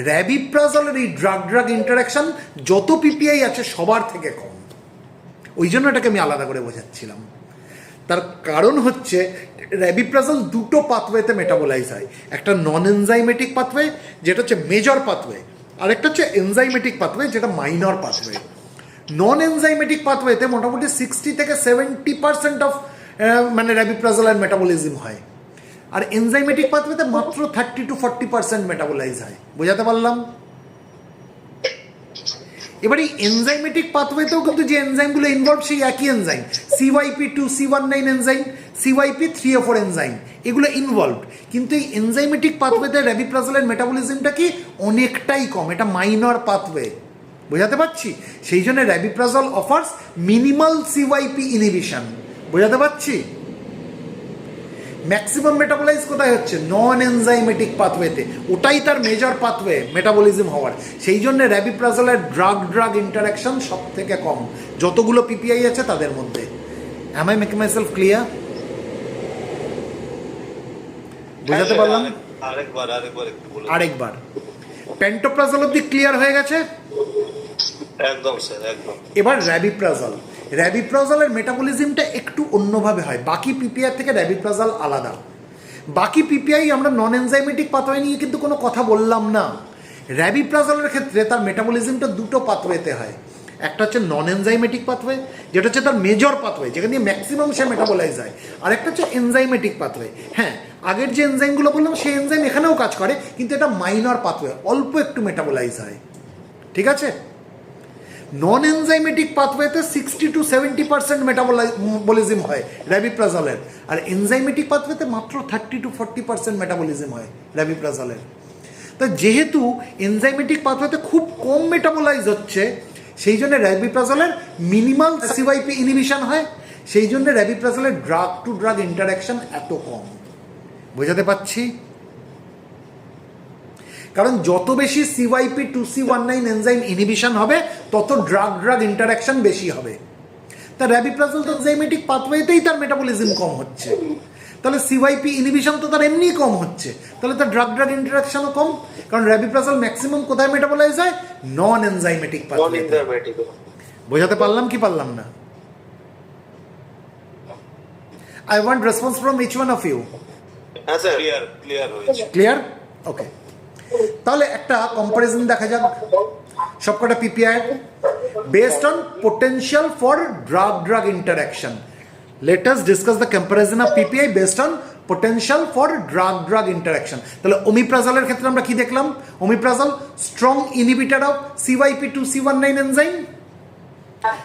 র্যাবিপ্রাজলের এই ড্রাগ ড্রাগ ইন্টারাকশন যত পিপিআই আছে সবার থেকে কম, ওই জন্য এটাকে আমি আলাদা করে বোঝাচ্ছিলাম। তার কারণ হচ্ছে র্যাবিপ্রাজল দুটো পাথওয়েতে মেটাবোলাইজ হয়, একটা নন এনজাইমেটিক পাথওয়ে যেটা হচ্ছে মেজর পাথওয়ে, আর একটা হচ্ছে এনজাইমেটিক পাথওয়ে যেটা মাইনর পাথওয়ে। নন এনজাইমেটিক পাথওয়েতে মোটামুটি 60 থেকে 70% অফ মানে র্যাবিপ্রাজলের মেটাবলিজম হয়, আর এনজাইমেটিক পাথওয়েতে মাত্র 30 to 40% মেটাবোলাইজ হয়। বোঝাতে পারলাম? এবার এই এনজাইমেটিক পাথওয়েতেও কিন্তু যে এনজাইমগুলো ইনভলভ সেই একই enzyme, CYP 2C19 enzyme, CYP 304 enzyme, এগুলো ইনভলভ, কিন্তু এই এনজাইমেটিক পাথওয়েতে র্যাবিপ্রাজলের মেটাবলিজমটা কি অনেকটাই কম, এটা মাইনর পাথওয়ে। বোঝাতে পারছি? সেই জন্য rabeprazole offers minimal CYP inhibition. বোঝাতে পারছি? ম্যাক্সিমাম মেটাবোলাইজ কোথায় হচ্ছে? নন এনজাইমেটিক পাথওয়েতে, ওটাই তার মেজর পাথওয়ে মেটাবলিজম হওয়ার। সেই জন্য র্যাবিপ্রাজলের ড্রাগ ড্রাগ ইন্টারাকশন সব থেকে কম যতগুলো পিপিআই আছে তাদের মধ্যে। Am I making myself clear? বোঝাতে পারলাম? আরেকবার একটু বলুন। আরেকবার। প্যান্টোপ্রাজল অব্দি ক্লিয়ার হয়ে গেছে? একদম স্যার, একদম। এবার র্যাবিপ্রাজল। র্যাবিপ্রাজলের মেটাবলিজমটা একটু অন্যভাবে হয়, বাকি পিপিআই থেকে র্যাবিপ্রাজল আলাদা। বাকি পিপিআই আমরা নন এনজাইমেটিক পাথওয়ে নিয়ে কিন্তু কোনো কথা বললাম না। র্যাবিপ্রাজলের ক্ষেত্রে তার মেটাবলিজমটা দুটো পাথওয়েতে হয়, একটা হচ্ছে নন এনজাইমেটিক পাথওয়ে যেটা হচ্ছে তার মেজর পাথওয়ে যেখানে দিয়ে ম্যাক্সিমাম সে মেটাবোলাইজ হয়, আর একটা হচ্ছে এনজাইমেটিক পাথওয়ে। হ্যাঁ, আগের যে এনজাইমগুলো বললাম সেই এনজাইম এখানেও কাজ করে, কিন্তু এটা মাইনর পাথওয়ে, অল্প একটু মেটাবোলাইজ হয়, ঠিক আছে? নন এনজাইমেটিক পাথওয়েতে 60 to 70% মেটাবলিজম হয় র্যাবিপ্রাজলের, আর এনজাইমেটিক পাথওয়েতে মাত্র 30 to 40% মেটাবলিজম হয় র্যাবিপ্রাজলের। তা যেহেতু এনজাইমেটিক পাথওয়েতে খুব কম মেটাবোলাইজ হচ্ছে, সেই জন্য র্যাবিপ্রাজলের মিনিমাল সিওয়াইপি ইনহিবিশন হয়, সেই জন্য র্যাবিপ্রাজলের ড্রাগ টু ড্রাগ ইন্টারাকশন এত কম। বোঝাতে পারছি? কারণ যত বেশি সিওয়াইপি 2C19 এনজাইম ইনহিবিশন হবে তত ড্রাগ ড্রাগ ইন্টারাকশন বেশি হবে। তা র্যাবিপ্রাজল তো এনজাইমেটিক পাথওয়েতেই তার মেটাবলিজম কম হচ্ছে, তাহলে সিওয়াইপি ইনহিবিশন তো তার এমনিই কম হচ্ছে, তাহলে তার ড্রাগ ড্রাগ ইন্টারাকশনও কম, কারণ র্যাবিপ্রাজল ম্যাক্সিমাম কোথায় মেটাবলাইজ হয়? নন এনজাইমেটিক পাথওয়েতে। বোঝাতে পারলাম কি পারলাম না? I want response from each one of you. হ্যাঁ স্যার, ক্লিয়ার হয়েছে। ক্লিয়ার? ওকে, তাহলে একটা কম্পারিজন দেখা যাক সবকটা PPI based on potential for drug drug interaction. Let us discuss the comparison of PPI based on potential for drug drug interaction. তাহলে ওমিপ্রাজলের ক্ষেত্রে আমরা কি দেখলাম? Omeprazole strong inhibitor of CYP 2C19 enzyme,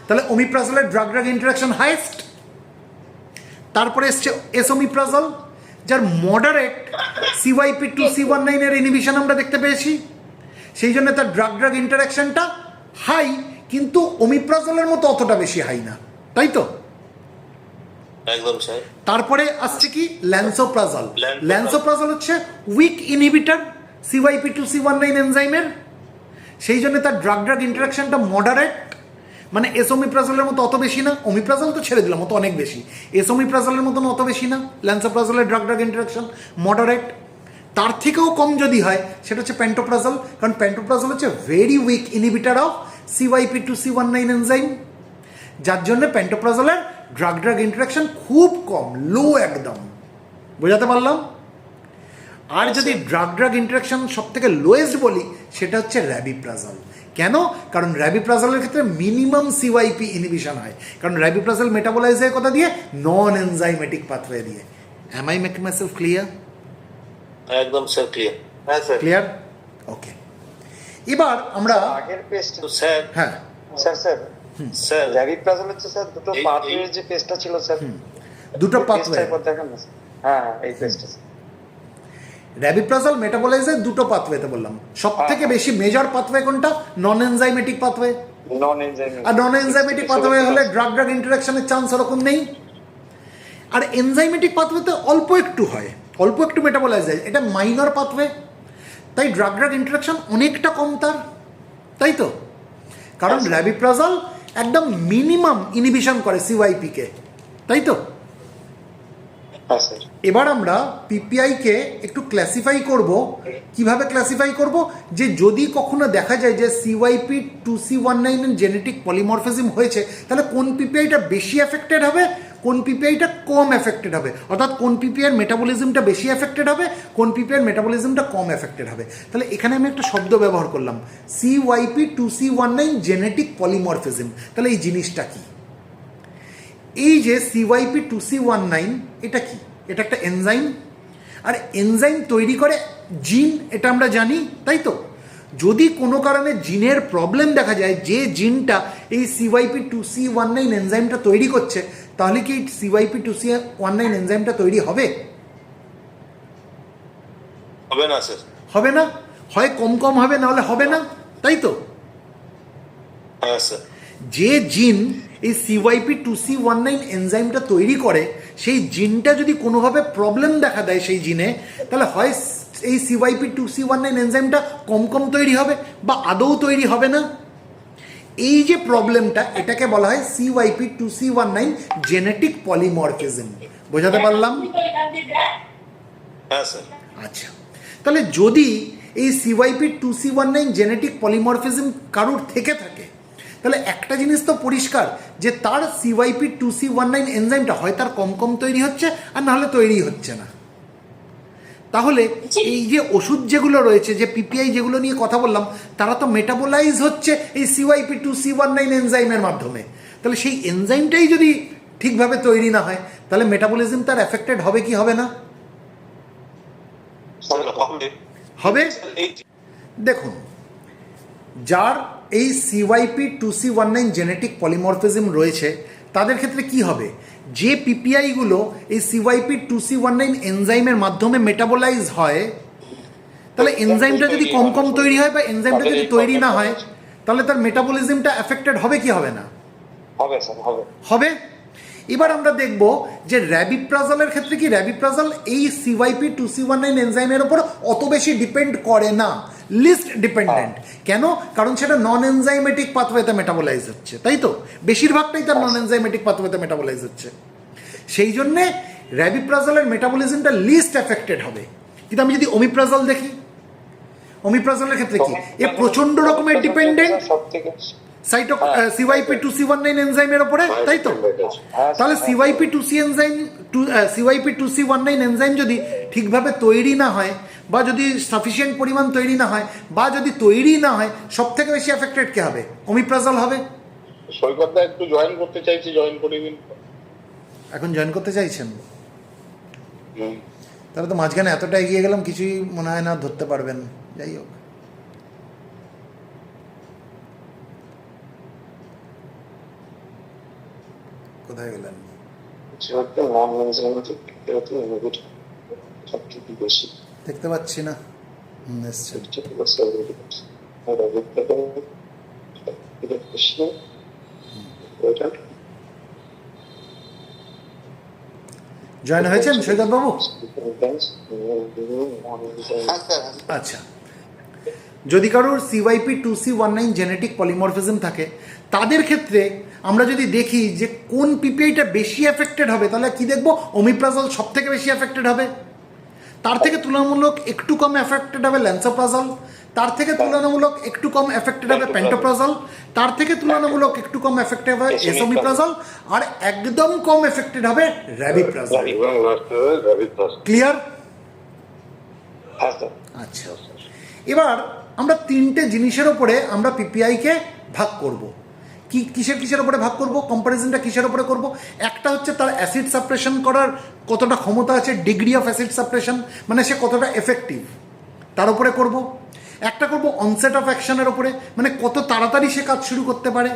তাহলে ওমিপ্রাজলের ড্রাগ ড্রাগ ইন্টারাকশন হাইয়েস্ট। তারপরে এসছে এসোমিপ্রাজল, যার মডারেট সিওয়াইপি 2C19 এর ইনহিবিশন আমরা দেখতে পেয়েছি, সেই জন্য তার ড্রাগ ড্রাগ ইন্টারাকশনটা হাই, কিন্তু ওমিপ্রাজলের মতো অতটা বেশি হাই না, তাই তো? একদম স্যার। তারপরে আসছে কি? ল্যান্সোপ্রাজল। ল্যান্সোপ্রাজল হচ্ছে উইক ইনহিবিটর সিওয়াইপি 2C19 এনজাইমের, সেই জন্য তার ড্রাগ ড্রাগ ইন্টারাকশনটা মডারেট, মানে এসোমিপ্রাজলের মতো অত বেশি না, ওমিপ্রাজল তো ছেড়ে দিলাম, অত অনেক বেশি, এসোমিপ্রাজলের মতন অত বেশি না, ল্যান্সোপ্রাজলের ড্রাগ ড্রাগ ইন্টারাকশন মডারেট। তার থেকেও কম যদি হয় সেটা হচ্ছে প্যান্টোপ্রাজল, কারণ প্যান্টোপ্রাজল হচ্ছে very weak inhibitor of CYP2C19 enzyme, যার জন্য প্যান্টোপ্রাজলের ড্রাগ ড্রাগ ইন্টারাকশন খুব কম, লো একদম। বোঝাতে পারলাম? আর যদি ড্রাগ ড্রাগ ইন্টারাকশন সব থেকে লোয়েস্ট বলি সেটা হচ্ছে র্যাবিপ্রাজল। কেন? কারণ র্যাবিপ্রাজলের ক্ষেত্রে মিনিমাম CYP ইনহিবিশন হয়, কারণ র্যাবিপ্রাজল মেটাবোলাইজ হয় কথা দিয়ে, নন এনজাইমেটিক পাথওয়ে দিয়ে। Am I making my self clear? একদম স্যার ক্লিয়ার। হ্যাঁ স্যার। ক্লিয়ার? ওকে, এবার আমরা আগের পেস্ট তো স্যার, হ্যাঁ স্যার র্যাবিপ্রাজল হচ্ছে স্যার দুটো এই- পাথওয়ের যে পেস্টটা ছিল স্যার, দুটো পাথওয়ে, পেস্টটা একবার দেখান না স্যার। হ্যাঁ এই পেস্টটা র্যাবিপ্রাজল মেটাবোলাইজের দুটো পাথওয়েতে বললাম, সব থেকে বেশি মেজর পাথওয়ে কোনটা? নন এনজাইমেটিক পাথওয়ে। নন এনজাইমেটিক, আর নন এনজাইমেটিক পাথওয়ে হলে ড্রাগ ড্রাগ ইন্টারাকশনের চান্স ওরকম নেই। আর এনজাইমেটিক পাথওয়েতে অল্প একটু হয়, অল্প একটু মেটাবোলাইজ হয়, এটা মাইনর পাথওয়ে, তাই ড্রাগ ড্রাগ ইন্টারাকশন অনেকটা কম তার, তাই তো? কারণ র্যাবিপ্রাজল একদম মিনিমাম ইনহিবিশন করে CYP কে, তাই তো? হ্যাঁ স্যার। এবার আমরা PPI কে একটু ক্লাসিফাই করব। কিভাবে ক্লাসিফাই করব? যে যদি কখনো দেখা যায় যে CYP2C19 জেনেটিক পলিমরফিজম হয়েছে, তাহলে কোন PPIটা বেশি এফেক্টেড হবে, কোন PPIটা কম এফেক্টেড হবে, অর্থাৎ কোন PPIর মেটাবলিজমটা বেশি এফেক্টেড হবে, কোন PPIর মেটাবলিজমটা কম এফেক্টেড হবে। তাহলে এখানে আমি একটা শব্দ ব্যবহার করলাম, CYP2C19 জেনেটিক পলিমরফিজম। তাহলে এই জিনিসটা কি? এই যে CYP2C19 এটা কি? এটা একটা এনজাইম, আর এনজাইম তৈরি করে জিন, এটা আমরা জানি, তাই তো? যদি কোনো কারণে জিনের প্রবলেম দেখা যায়, যে জিনটা এই CYP2C19 এনজাইমটা তৈরি করছে, তাহলে কি CYP2C19 এনজাইমটা তৈরি হবে? হবে না স্যার। হবে না, হয় কম কম হবে, নাহলে হবে না, তাই তো? হ্যাঁ স্যার। যে জিন এই CYP2C19 এনজাইমটা তৈরি করে, সেই জিনটা যদি কোনোভাবে প্রবলেম দেখা দেয় সেই জিনে, তাহলে হয় এই CYP2C19 এনজাইমটা কম কম তৈরি হবে বা আদৌ তৈরি হবে না। এই যে প্রবলেমটা, এটাকে বলা হয় CYP2C19 জেনেটিক পলিমরফিজম। বোঝাতে পারলাম? হ্যাঁ স্যার। আচ্ছা, তাহলে যদি এই CYP2C19 জেনেটিক পলিমরফিজম কারুর থেকে থাকে, তাহলে একটা জিনিস তো পরিষ্কার, যে তার CYP2C19 এনজাইমটা হয় তার কম কম তৈরি হচ্ছে, আর নাহলে তৈরি হচ্ছে না। তাহলে এই যে ওষুধ যেগুলো রয়েছে, যে PPI যেগুলো নিয়ে কথা বললাম, তারা তো মেটাবোলাইজ হচ্ছে এই CYP2C19 এনজাইমের মাধ্যমে। তাহলে সেই এনজাইমটাই যদি ঠিকভাবে তৈরি না হয়, তাহলে মেটাবলিজম তার এফেক্টেড হবে কি হবে না? হবে। দেখুন, যার এই CYP2C19 জেনেটিক পলিমরফিজম রয়েছে, তাদের ক্ষেত্রে কি হবে? যে PPIগুলো এই CYP2C19 এনজাইমের মাধ্যমে মেটাবোলাইজ হয়, তাহলে এনজাইমটা যদি কম কম তৈরি হয় বা এনজাইমটা যদি তৈরি না হয়, তাহলে তার মেটাবলিজমটা এফেক্টেড হবে কি হবে না? হবে স্যার, হবে। হবে। এবার আমরা দেখব যে র্যাবিপ্রাজলের ক্ষেত্রে কি র্যাবিপ্রাজল এই CYP2C19 এনজাইমের উপর অত বেশি ডিপেন্ড করে না, লিস্ট ডিপেন্ডেন্ট। কেন? কারণ সেটা নন এনজাইমেটিক পাথওয়েতে মেটাবোলাইজ হচ্ছে, তাই তো? বেশিরভাগটাই তার নন এনজাইমেটিক পাথওয়েতে মেটাবোলাইজ হচ্ছে, সেই জন্যে র্যাবিপ্রাজলের মেটাবলিজমটা লিস্ট এফেক্টেড হবে। কিন্তু আমি যদি ওমিপ্রাজল দেখি, ওমিপ্রাজলের ক্ষেত্রে কি এ প্রচন্ড রকমের ডিপেন্ডেন্ট সবথেকে CYP2C19 এনজাইমের উপরে, তাই তো? তাহলে CYP2C19 এনজাইম যদি ঠিকভাবে তৈরি না হয়, বা যদি সাফিসিয়েন্ট পরিমাণ তৈরি না হয়, বা যদি তৈরি না হয়, সব থেকে বেশি এফেক্টেড কে হবে? ওমিপ্রাজল হবে। সৈকতদা একটু জয়েন করতে চাইছি, জয়েন করে দিন। এখন জয়েন করতে চাইছেন? তাহলে তো মাঝখানে এতটা এগিয়ে গেলাম, কিছুই মনে হয় না ধরতে পারবেন। যাই হোক, কোথায় গেলেন? নন এনজাইমেটিক সবথেকে বেশি দেখতে পাচ্ছি না। এসছেন। জয়েন হয়েছেন সৈকত বাবু? আচ্ছা, যদি কারোর CYP2C19 জেনেটিক পলিমরফিজম থাকে, তাদের ক্ষেত্রে আমরা যদি দেখি যে কোন পিপিআইটা বেশি এফেক্টেড হবে, তাহলে কি দেখবো? ওমিপ্রাজল সব থেকে বেশি এফেক্টেড হবে। তার থেকে তুলনামূলক একটু কম এফেক্টেড হবে ল্যান্সোপ্রাজল, তার থেকে তুলনামূলক একটু কম এফেক্টেড হবে পেন্টোপ্রাজল, তার থেকে তুলনামূলক একটু কম এফেক্টেড হবে এসোমিপ্রাজল, আর একদম কম এফেক্টেড হবে র্যাবিপ্রাজল। ক্লিয়ার? হ্যাঁ স্যার। আচ্ছা, এবার আমরা তিনটে জিনিসের ওপরে আমরা পিপিআইকে ভাগ করব। কিসের উপরে ভাগ করব? কম্পারিজনটা কিসের উপরে করব? একটা হচ্ছে তার অ্যাসিড সাপ্রেশন করার কতটা ক্ষমতা আছে, ডিগ্রি অফ অ্যাসিড সাপ্রেশন, মানে সে কতটা এফেক্টিভ, তার উপরে করব। একটা করব অনসেট অফ অ্যাকশনের উপরে, মানে কত তাড়াতাড়ি সে কাজ শুরু করতে পারে।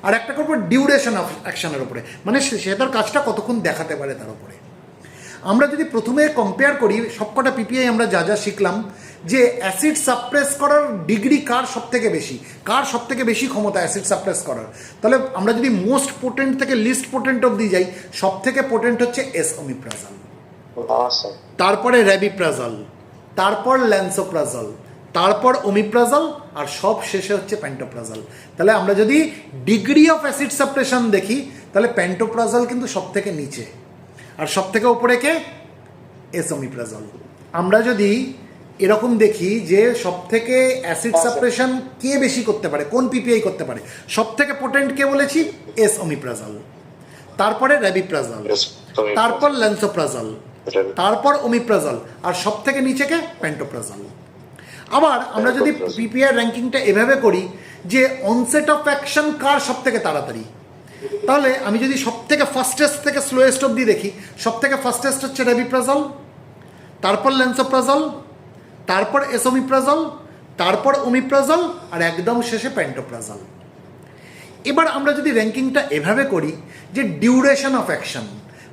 আর একটা করব ডিউরেশন অফ অ্যাকশনের উপরে, মানে সে তার কাজটা কতক্ষণ দেখাতে পারে তার উপরে। আমরা যদি প্রথমে কম্পেয়ার করি সবকটা পিপিআই, আমরা যা যা শিখলাম যে অ্যাসিড সাপ্রেস করার ডিগ্রি কার সব থেকে বেশি, কার সব থেকে বেশি ক্ষমতা অ্যাসিড সাপ্রেস করার, তাহলে আমরা যদি মোস্ট পোটেন্ট থেকে লিস্ট পোটেন্ট অবধি যাই, সব থেকে পোটেন্ট হচ্ছে এসওমিপ্রাজল, স্যার। তারপরে র্যাবিপ্রাজল, তারপর ল্যান্সোপ্রাজল, তারপর ওমিপ্রাজল, আর সব শেষে হচ্ছে পেন্টোপ্রাজল। তাহলে আমরা যদি ডিগ্রি অফ অ্যাসিড সাপ্রেশন দেখি, তাহলে পেন্টোপ্রাজল কিন্তু সব থেকে নিচে, আর সব থেকে উপরে কে? এসোমিপ্রাজল। আমরা যদি এরকম দেখি যে সব থেকে অ্যাসিড সাপ্রেশন কে বেশি করতে পারে, কোন পিপিআই করতে পারে, সব থেকে পোটেন্ট কে বলেছি? এসওমিপ্রাজল, তারপরে র্যাবিপ্রাজল, তারপর ল্যান্সোপ্রাজল, তারপর ওমিপ্রাজল, আর সব থেকে নিচে কে? পেন্টোপ্রাজল। আবার আমরা যদি পিপিআই র্যাঙ্কিংটা এভাবে করি যে অনসেট অফ অ্যাকশন কার সব থেকে তাড়াতাড়ি, তাহলে আমি যদি সব থেকে ফাস্টেস্ট থেকে স্লোয়েস্ট অবধি দেখি, সব থেকে ফাস্টেস্ট হচ্ছে র্যাবিপ্রাজল, তারপর ল্যান্সোপ্রাজল, তারপর এসোমিপ্রাজল, তারপর ওমিপ্রাজল, আর একদম শেষে পেন্টোপ্রাজল। এবার আমরা যদি র্যাঙ্কিংটা এভাবে করি যে ডিউরেশন অফ অ্যাকশন,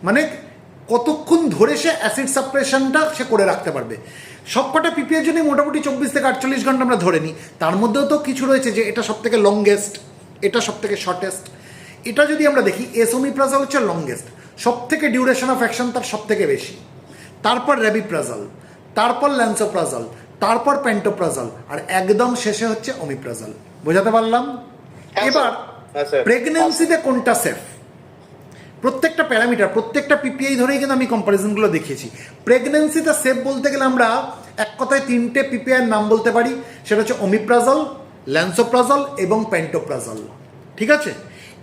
মানে কতক্ষণ ধরে সে অ্যাসিড সাপ্রেশনটা সে করে রাখতে পারবে, সবকটা পিপিআইয়ের জন্য মোটামুটি 24 থেকে 48 ঘন্টা আমরা ধরে নিই। তার মধ্যেও তো কিছু রয়েছে যে এটা সব থেকে লংগেস্ট, এটা সব থেকে শর্টেস্ট। এটা যদি আমরা দেখি, এসোমিপ্রাজল হচ্ছে লংগেস্ট, সব থেকে ডিউরেশন অফ অ্যাকশন তার সব থেকে বেশি, তারপর র্যাবিপ্রাজল, তারপর ল্যান্সোপ্রাজল, তারপর পেন্টোপ্রাজল, আর একদম শেষে হচ্ছে ওমিপ্রাজল। বোঝাতে পারলাম? এবার প্রেগনেন্সিতে কোনটা সেফ, প্রত্যেকটা প্যারামিটার, প্রত্যেকটা পিপিআই ধরেই কিন্তু আমি কম্পারিজনগুলো দেখিয়েছি। প্রেগনেন্সিতে সেফ বলতে গেলে আমরা এক কথায় তিনটে পিপিআইয়ের নাম বলতে পারি, সেটা হচ্ছে ওমিপ্রাজল, ল্যান্সোপ্রাজল এবং পেন্টোপ্রাজল। ঠিক আছে?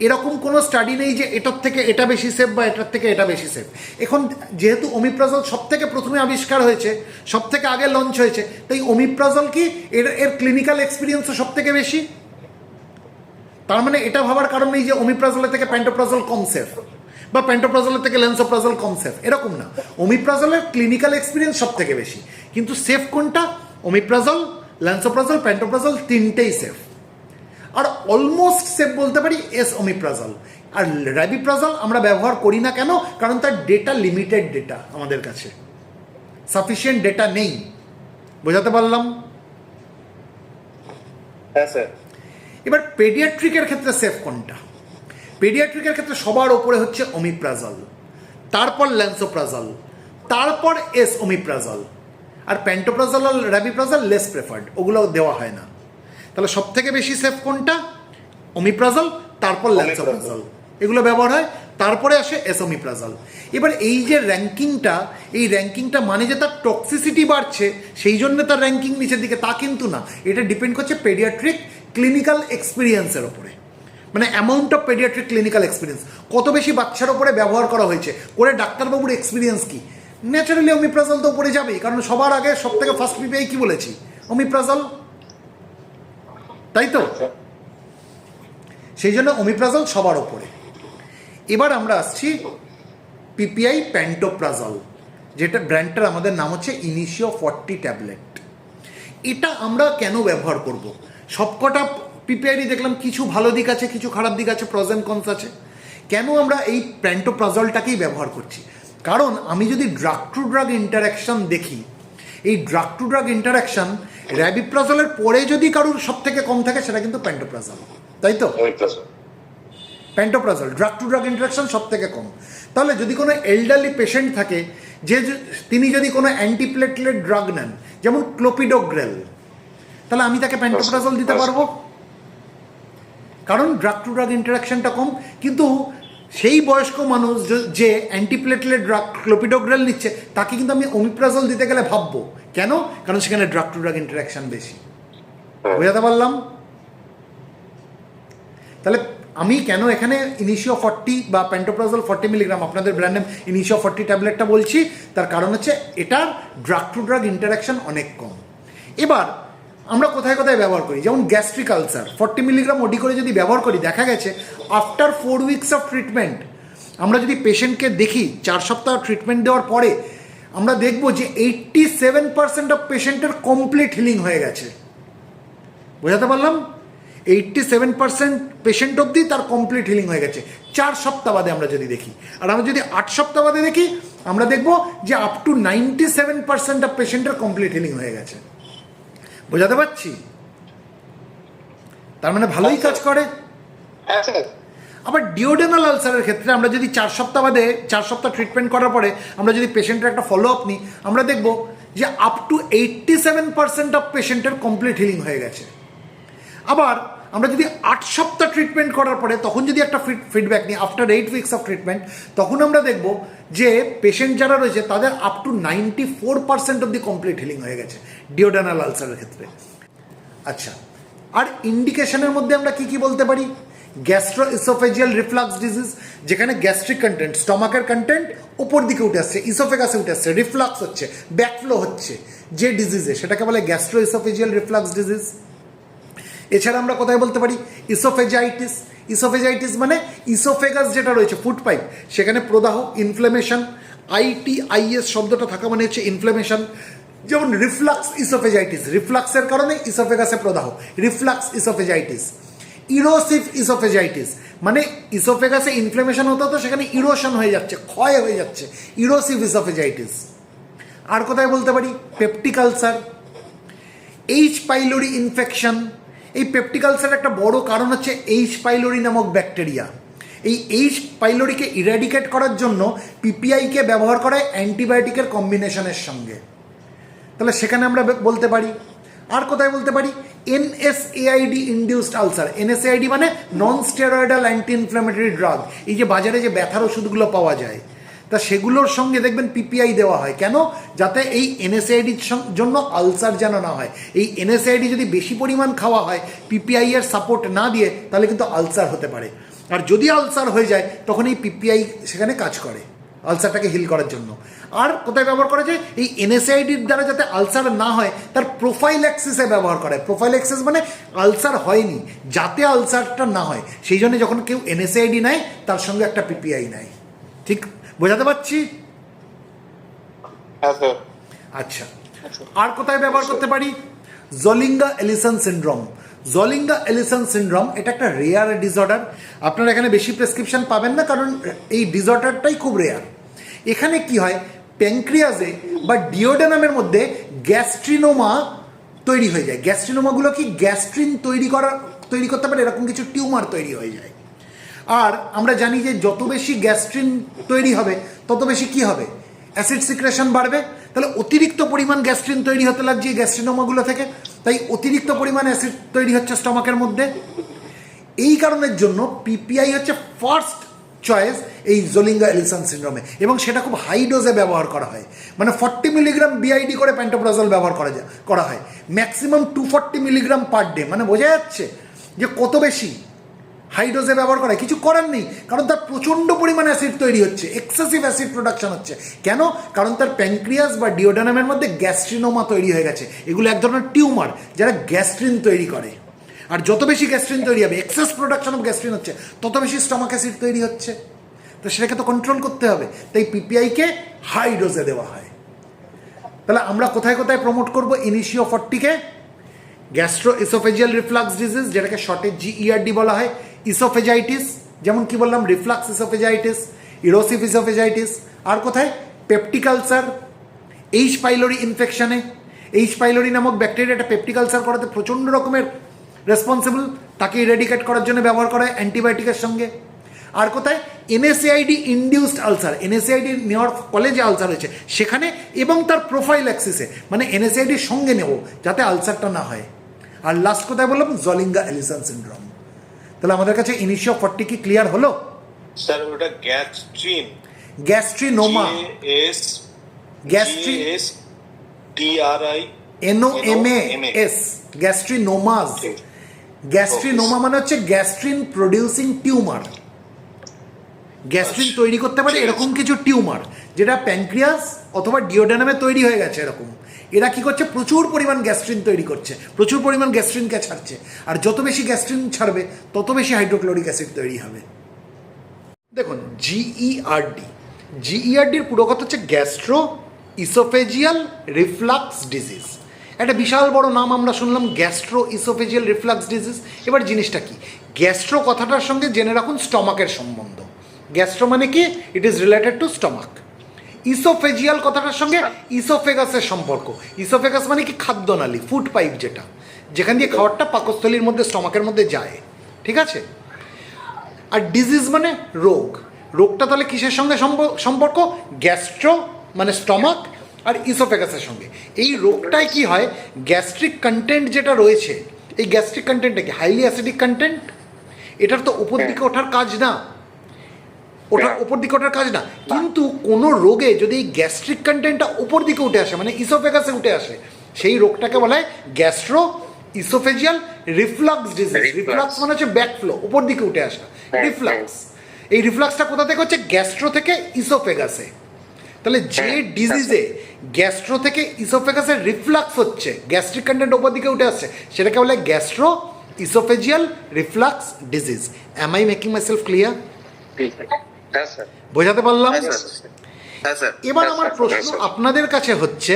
এরকম কোনো স্টাডি নেই যে এটার থেকে এটা বেশি সেফ বা এটার থেকে এটা বেশি সেফ। এখন যেহেতু ওমিপ্রাজল সব থেকে প্রথমে আবিষ্কার হয়েছে, সব থেকে আগে লঞ্চ হয়েছে, তাই ওমিপ্রাজল কি এর ক্লিনিক্যাল এক্সপিরিয়েন্সও সব থেকে বেশি। তার মানে এটা ভাবার কারণ নেই যে ওমিপ্রাজলের থেকে পেন্টোপ্রাজল কম সেফ বা পেন্টোপ্রাজলের থেকে ল্যান্সোপ্রাজল কম সেফ, এরকম না। ওমিপ্রাজলের ক্লিনিক্যাল এক্সপিরিয়েন্স সব থেকে বেশি, কিন্তু সেফ কোনটা? ওমিপ্রাজল, ল্যান্সোপ্রাজল, পেন্টোপ্রাজল তিনটেই সেফ। আর অলমোস্ট সেফ বলতে পারি এসওমিপ্রাজল। আর র্যাবিপ্রাজল আমরা ব্যবহার করি না কেন? কারণ তার ডেটা লিমিটেড ডেটা, আমাদের কাছে সাফিসিয়েন্ট ডেটা নেই। বোঝাতে পারলাম? হ্যাঁ স্যার। এবার পেডিয়াট্রিকের ক্ষেত্রে সেফ কোনটা? পেডিয়াট্রিকের ক্ষেত্রে সবার ওপরে হচ্ছে ওমিপ্রাজল, তারপর ল্যান্সোপ্রাজল, তারপর এসওমিপ্রাজল, আর পেন্টোপ্রাজল আর র্যাবিপ্রাজল লেস প্রেফার্ড, ওগুলো দেওয়া হয় না। তাহলে সব থেকে বেশি সেফ কোনটা? ওমিপ্রাজল, তারপর ল্যান্সোপ্রাজল, এগুলো ব্যবহার হয়, তারপরে আসে এসওমিপ্রাজল। এবার এই যে র্যাঙ্কিংটা, এই র্যাঙ্কিংটা মানে যে তার টক্সিসিটি বাড়ছে সেই জন্য তার র্যাঙ্কিং নিচের দিকে, তা কিন্তু না। এটা ডিপেন্ড করছে পেডিয়াট্রিক ক্লিনিক্যাল এক্সপিরিয়েন্সের ওপরে, মানে amount of paediatric clinical experience, কত বেশি বাচ্চার ওপরে ব্যবহার করা হয়েছে, করে ডাক্তারবাবুর এক্সপিরিয়েন্স কি। ন্যাচারালি ওমিপ্রাজল তো উপরে যাবেই, কারণ সবার আগে সব থেকে ফার্স্ট পিপিআই কি বলেছি? ওমিপ্রাজল, তাই তো? সেই জন্য ওমিপ্রাজল সবার ওপরে। এবার আমরা আসছি পিপিআই পেন্টোপ্রাজল, যেটা ব্র্যান্ডটার আমাদের নাম হচ্ছে ইনিশিও 40 ট্যাবলেট। এটা আমরা কেন ব্যবহার করব? সবকটা পিপিআই দেখলাম কিছু ভালো দিক আছে, কিছু খারাপ দিক আছে, প্রজ অ্যান্ড কনস আছে। কেন আমরা এই পেন্টোপ্রাজলটাকেই ব্যবহার করছি? কারণ আমি যদি ড্রাগ টু ড্রাগ ইন্টারাকশন দেখি, এই ড্রাগ টু ড্রাগ ইন্টারাকশন র্যাবিপ্রাজলের পরে যদি কারোর সব থেকে কম থাকে, সেটা কিন্তু পেন্টোপ্রাজল, তাই তো? Pantoprazole drug to drug interaction সব থেকে কম। তাহলে যদি কোনো এল্ডারলি পেশেন্ট থাকে, যে তিনি যদি কোনো অ্যান্টিপ্লেটলেট ড্রাগ নেন, যেমন ক্লোপিডোগ্রেল, তাহলে আমি তাকে প্যান্টোপ্রাজল দিতে পারবো, কারণ ড্রাগ টু ড্রাগ ইন্টারাকশনটা কম। কিন্তু সেই বয়স্ক মানুষ যে অ্যান্টিপ্লেটলেট ড্রাগ ক্লোপিডোগ্রেল নিচ্ছে, তাকে কিন্তু আমি ওমিপ্রাজল দিতে গেলে ভাববো। কেন? কারণ সেখানে ড্রাগ টু ড্রাগ ইন্টারাকশন বেশি। বোঝাতে পারলাম? তাহলে আমি কেন এখানে ইনিশিও 40 বা প্যান্টোপ্রাজল 40 মিলিগ্রাম, আপনাদের ব্র্যান্ড নেম ইনিশিও 40 ট্যাবলেটটা বলছি, তার কারণ হচ্ছে এটার ড্রাগ টু ড্রাগ ইন্টারাকশন অনেক কম। এবার আমরা কোথায় কোথায় ব্যবহার করি, যেমন গ্যাস্ট্রিক আলসার 40 মিলিগ্রাম ওডি করে যদি ব্যবহার করি, দেখা গেছে আফটার 4 উইকস অফ ট্রিটমেন্ট আমরা যদি পেশেন্টকে দেখি 4 সপ্তাহ ট্রিটমেন্ট দেওয়ার পরে, আমরা দেখব যে 87% অফ পেশেন্টের কমপ্লিট হিলিং হয়ে গেছে। বোঝাতে পারলাম? 87% পেশেন্ট অবধি তার কমপ্লিট হিলিং হয়ে গেছে 4 সপ্তাহ বাদে আমরা যদি দেখি। আর আমরা যদি 8 সপ্তাহ বাদে দেখি, আমরা দেখব যে আপ টু 97% অফ পেশেন্টের কমপ্লিট হিলিং হয়ে গেছে। বোঝাতে পারছি? তার মানে ভালোই কাজ করে। হ্যাঁ স্যার। আবার ডিওডেনাল আলসারের ক্ষেত্রে আমরা যদি 4 সপ্তাহ বাদে, 4 সপ্তাহ ট্রিটমেন্ট করার পরে আমরা যদি পেশেন্টের একটা ফলো আপ নিই, আমরা দেখব যে আপ টু 87% অফ পেশেন্টের কমপ্লিট হিলিং হয়ে গেছে। আবার আমরা যদি 8 সপ্তাহ ট্রিটমেন্ট করার পরে তখন যদি একটা ফিডব্যাক নিই আফটার 8 উইকস অফ ট্রিটমেন্ট, তখন আমরা দেখব যে পেশেন্ট যারা রয়েছে তাদের up to 94% of the complete healing হয়ে গেছে ডিওডেনাল আলসারের ক্ষেত্রে। আচ্ছা, আর ইন্ডিকেশনের মধ্যে আমরা কি কি বলতে পারি? গ্যাস্ট্রো ইসোফেজিয়াল রিফ্লাক্স ডিজিজ, যেখানে গ্যাস্ট্রিক কন্টেন্ট, স্টমাকের কন্টেন্ট ওপর দিকে উঠে আসছে, ইসোফেগাসে উঠে আসছে, রিফ্লাক্স হচ্ছে, ব্যাকফ্লো হচ্ছে যে ডিজিজে, সেটাকে বলে গ্যাস্ট্রো ইসোফেজিয়াল রিফ্লাক্স ডিজিজ। এছাড়া আমরা কোথায় বলতে পারি? ইসোফেজাইটিস। ইসোফেজাইটিস মানে ইসোফেগাস যেটা রয়েছে, ফুড পাইপ, সেখানে প্রদাহ, ইনফ্লেমেশন, ITIS শব্দটা থাকা মানে হচ্ছে ইনফ্লেমেশন। যেমন রিফ্লাক্স ইসোফেজাইটিস, রিফ্লাক্সের কারণে ইসোফেগাসে প্রদাহ, রিফ্লাক্স ইসোফেজাইটিস। ইরোসিভ ইসোফেজাইটিস মানে ইসোফেগাসে ইনফ্লেমেশন হতে হতো সেখানে ইরোশন হয়ে যাচ্ছে, ক্ষয় হয়ে যাচ্ছে, ইরোসিভ ইসোফেজাইটিস। আর কোথায় বলতে পারি? Peptic ulcer, H. Pylori infection. এই পেপটিক আলসারের একটা বড় কারণ হচ্ছে H. পাইলোরি নামক ব্যাকটেরিয়া। এই H. পাইলোরিকে ইরাডিকেট করার জন্য PPI-কে ব্যবহার করা হয় অ্যান্টিবায়োটিকের কম্বিনেশনের সঙ্গে। তাহলে সেখানে আমরা বলতে পারি। আর কোথায় বলতে পারি? NSAID induced ulcer. NSAID মানে non steroidal anti inflammatory drug. এই যে বাজারে যে ব্যথার ওষুধগুলো পাওয়া যায়, তা সেগুলোর সঙ্গে দেখবেন PPI দেওয়া হয়। কেন? যাতে এই NSAIDর জন্য আলসার যেন না হয়। এই NSAID যদি বেশি পরিমাণ খাওয়া হয়, PPI এর সাপোর্ট না দিয়ে, তাহলে কিন্তু আলসার হতে পারে। আর যদি আলসার হয়ে যায়, তখন এই PPI সেখানে কাজ করে আলসারটাকে হিল করার জন্য। আর কোথায় ব্যবহার করা যায়? এই NSAIDর দ্বারা যাতে আলসার না হয়, তার প্রোফাইল্যাক্সিসে ব্যবহার করে। প্রোফাইল্যাক্সিস মানে আলসার হয়নি, যাতে আলসারটা না হয়, সেই জন্য যখন কেউ NSAID নেয়, তার সঙ্গে একটা PPI নেয়। ঠিক বোঝাতে পারছি? হ্যাঁ স্যার। আচ্ছা, আর কোথায় ব্যবহার করতে পারি? জলিঙ্গা এলিসন সিনড্রোম। জলিঙ্গা এলিসন সিনড্রোম এটা একটা রেয়ার ডিসঅর্ডার। আপনারা এখানে বেশি প্রেসক্রিপশন পাবেন না, কারণ এই ডিসঅর্ডারটাই খুব রেয়ার। এখানে কি হয়? প্যানক্রিয়াসে বা ডিওডেনামের মধ্যে গ্যাস্ট্রিনোমা তৈরি হয়ে যায়। গ্যাস্ট্রিনোমাগুলো কি গ্যাস্ট্রিন তৈরি করতে পারে, এরকম কিছু টিউমার তৈরি হয়ে যায়। আর আমরা জানি যে যত বেশি গ্যাস্ট্রিন তৈরি হবে, তত বেশি কি হবে? অ্যাসিড সিক্রেশন বাড়বে। তাহলে অতিরিক্ত পরিমাণ গ্যাস্ট্রিন তৈরি হতে লাগছে এই গ্যাস্ট্রিনোমাগুলো থেকে, তাই অতিরিক্ত পরিমাণ অ্যাসিড তৈরি হচ্ছে স্টমাকের মধ্যে। এই কারণের জন্য PPI হচ্ছে ফার্স্ট চয়েস এই জলিঙ্গা এলিসন সিনড্রোমে, এবং সেটা খুব হাই ডোজে ব্যবহার করা হয়। মানে 40 মিলিগ্রাম BID করে প্যান্টোপ্রাজল ব্যবহার করা হয়, ম্যাক্সিমাম 240 মিলিগ্রাম পার ডে। মানে বোঝা যাচ্ছে যে কত বেশি হাই ডোজে ব্যবহার করা। কিছু করার নেই, কারণ তার প্রচণ্ড পরিমাণ অ্যাসিড তৈরি হচ্ছে, এক্সেসিভ অ্যাসিড প্রোডাকশন হচ্ছে। কেন? কারণ তার প্যানক্রিয়াস বা ডিওডেনামের মধ্যে গ্যাস্ট্রিনোমা তৈরি হয়ে গেছে। এগুলো এক ধরনের টিউমার যারা গ্যাস্ট্রিন তৈরি করে। আর যত বেশি গ্যাস্ট্রিন তৈরি হবে, এক্সেস প্রোডাকশন অফ গ্যাস্ট্রিন হচ্ছে, তত বেশি স্টমাক অ্যাসিড তৈরি হচ্ছে। তো সেটাকে তো কন্ট্রোল করতে হবে, তাই PPI-কে হাই ডোজে দেওয়া হয়। তাহলে আমরা কোথায় কোথায় প্রমোট করবো ইনিশিও 40-কে? গ্যাস্ট্রো ইসোফেজিয়াল রিফ্লাক্স ডিজিজ, যেটাকে শর্টে GERD বলা হয়। ইসোফেজাইটিস, যেমন কি বললাম, রিফ্লাক্স ইসোফেজাইটিস, ইরোসিভ ইসোফেজাইটিস। আর কোথায়? Peptic ulcer. H. পাইলোরি ইনফেকশনে H. পাইলোরি নামক ব্যাকটেরিয়াটা পেপটিক আলসার করাতে প্রচণ্ড রকমের রেসপন্সিবল, তাকে ইরেডিকেট করার জন্য ব্যবহার করা হয় অ্যান্টিবায়োটিকের সঙ্গে। আর কোথায়? NSAID induced ulcer. NSAID নেওয়ার ফলে যে আলসার হয়েছে সেখানে, এবং তার প্রোফাইল্যাক্সিসে, মানে NSAID সঙ্গে নেব যাতে আলসারটা না হয়। আর লাস্ট কোথায় বললাম, জলিঙ্গা এলিসন সিনড্রোম। তাহলে আমাদের কাছে ইনিশিও 40 কি ক্লিয়ার হলো? স্যার ওটা গ্যাস্ট্রিন, গ্যাস্ট্রিনোমা, GAS গ্যাস্ট্রি DRI NOMAS, গ্যাস্ট্রিনোমাস। গ্যাস্ট্রিনোমা মানে হচ্ছে গ্যাস্ট্রিন প্রডিউসিং টিউমার। গ্যাস্ট্রিন তৈরি করতে পারে এরকম কিছু টিউমার, যেটা প্যানক্রিয়াস অথবা ডিওডেনামে তৈরি হয়ে গেছে এরকম। এরা কি করছে, প্রচুর পরিমাণ গ্যাস্ট্রিন তৈরি করছে, প্রচুর পরিমাণ গ্যাস্ট্রিনকে ছাড়ছে। আর যত বেশি গ্যাস্ট্রিন ছাড়বে তত বেশি হাইড্রোক্লোরিক অ্যাসিড তৈরি হবে। দেখুন, জিইআরডির পুরো কথা হচ্ছে গ্যাস্ট্রো ইসোফেজিয়াল রিফ্লাক্স ডিজিজ। একটা বিশাল বড় নাম আমরা শুনলাম, গ্যাস্ট্রো ইসোফেজিয়াল রিফ্লাক্স ডিজিজ। এবার জিনিসটা কি, গ্যাস্ট্রো কথাটার সঙ্গে জেনে রাখুন স্টমাকের সম্বন্ধ। গ্যাস্ট্রো মানে কি, it is related to stomach. Oesophageal কথাটার সঙ্গে ইসোফেগাসের সম্পর্ক। ইসোফেগাস মানে কি, খাদ্যনালী, ফুড পাইপ, যেটা যেখান দিয়ে খাবারটা পাকস্থলীর মধ্যে স্টমাকের মধ্যে যায়, ঠিক আছে। আর ডিজিজ মানে রোগ। রোগটা তাহলে কিসের সঙ্গে সম্পর্ক, গ্যাস্ট্রো মানে স্টমাক আর ইসোফেগাসের সঙ্গে। এই রোগটায় কি হয়, গ্যাস্ট্রিক কন্টেন্ট যেটা রয়েছে, এই গ্যাস্ট্রিক কন্টেন্টটা কি হাইলি অ্যাসিডিক কন্টেন্ট। এটার তো উপর দিকে ওঠার কাজ না, উপর দিকে ওঠার কাজ না। কিন্তু কোনো রোগে যদি এই গ্যাস্ট্রিক কন্টেন্টটা উপর দিকে উঠে আসে, মানে ইসোফেগাসে উঠে আসে, সেই রোগটাকে বলা হয় gastro oesophageal reflux disease. Reflux মানে হচ্ছে ব্যাকফ্লো, উপর দিকে উঠে আসা, রিফ্লাক্স। এই রিফ্লাক্সটা কোথা থেকে হচ্ছে, গ্যাস্ট্রো থেকে ইসোফেগাসে। তাহলে যে ডিজিজে গ্যাস্ট্রো থেকে ইসোফেগাসে রিফ্লাক্স হচ্ছে, গ্যাস্ট্রিক কন্টেন্ট উপর দিকে উঠে আসছে, সেটাকে বলে gastro oesophageal reflux disease. Am I making my self clear? হ্যাঁ স্যার। বোঝাতে পারলাম? হ্যাঁ স্যার। এবার আমার প্রশ্ন আপনাদের কাছে হচ্ছে,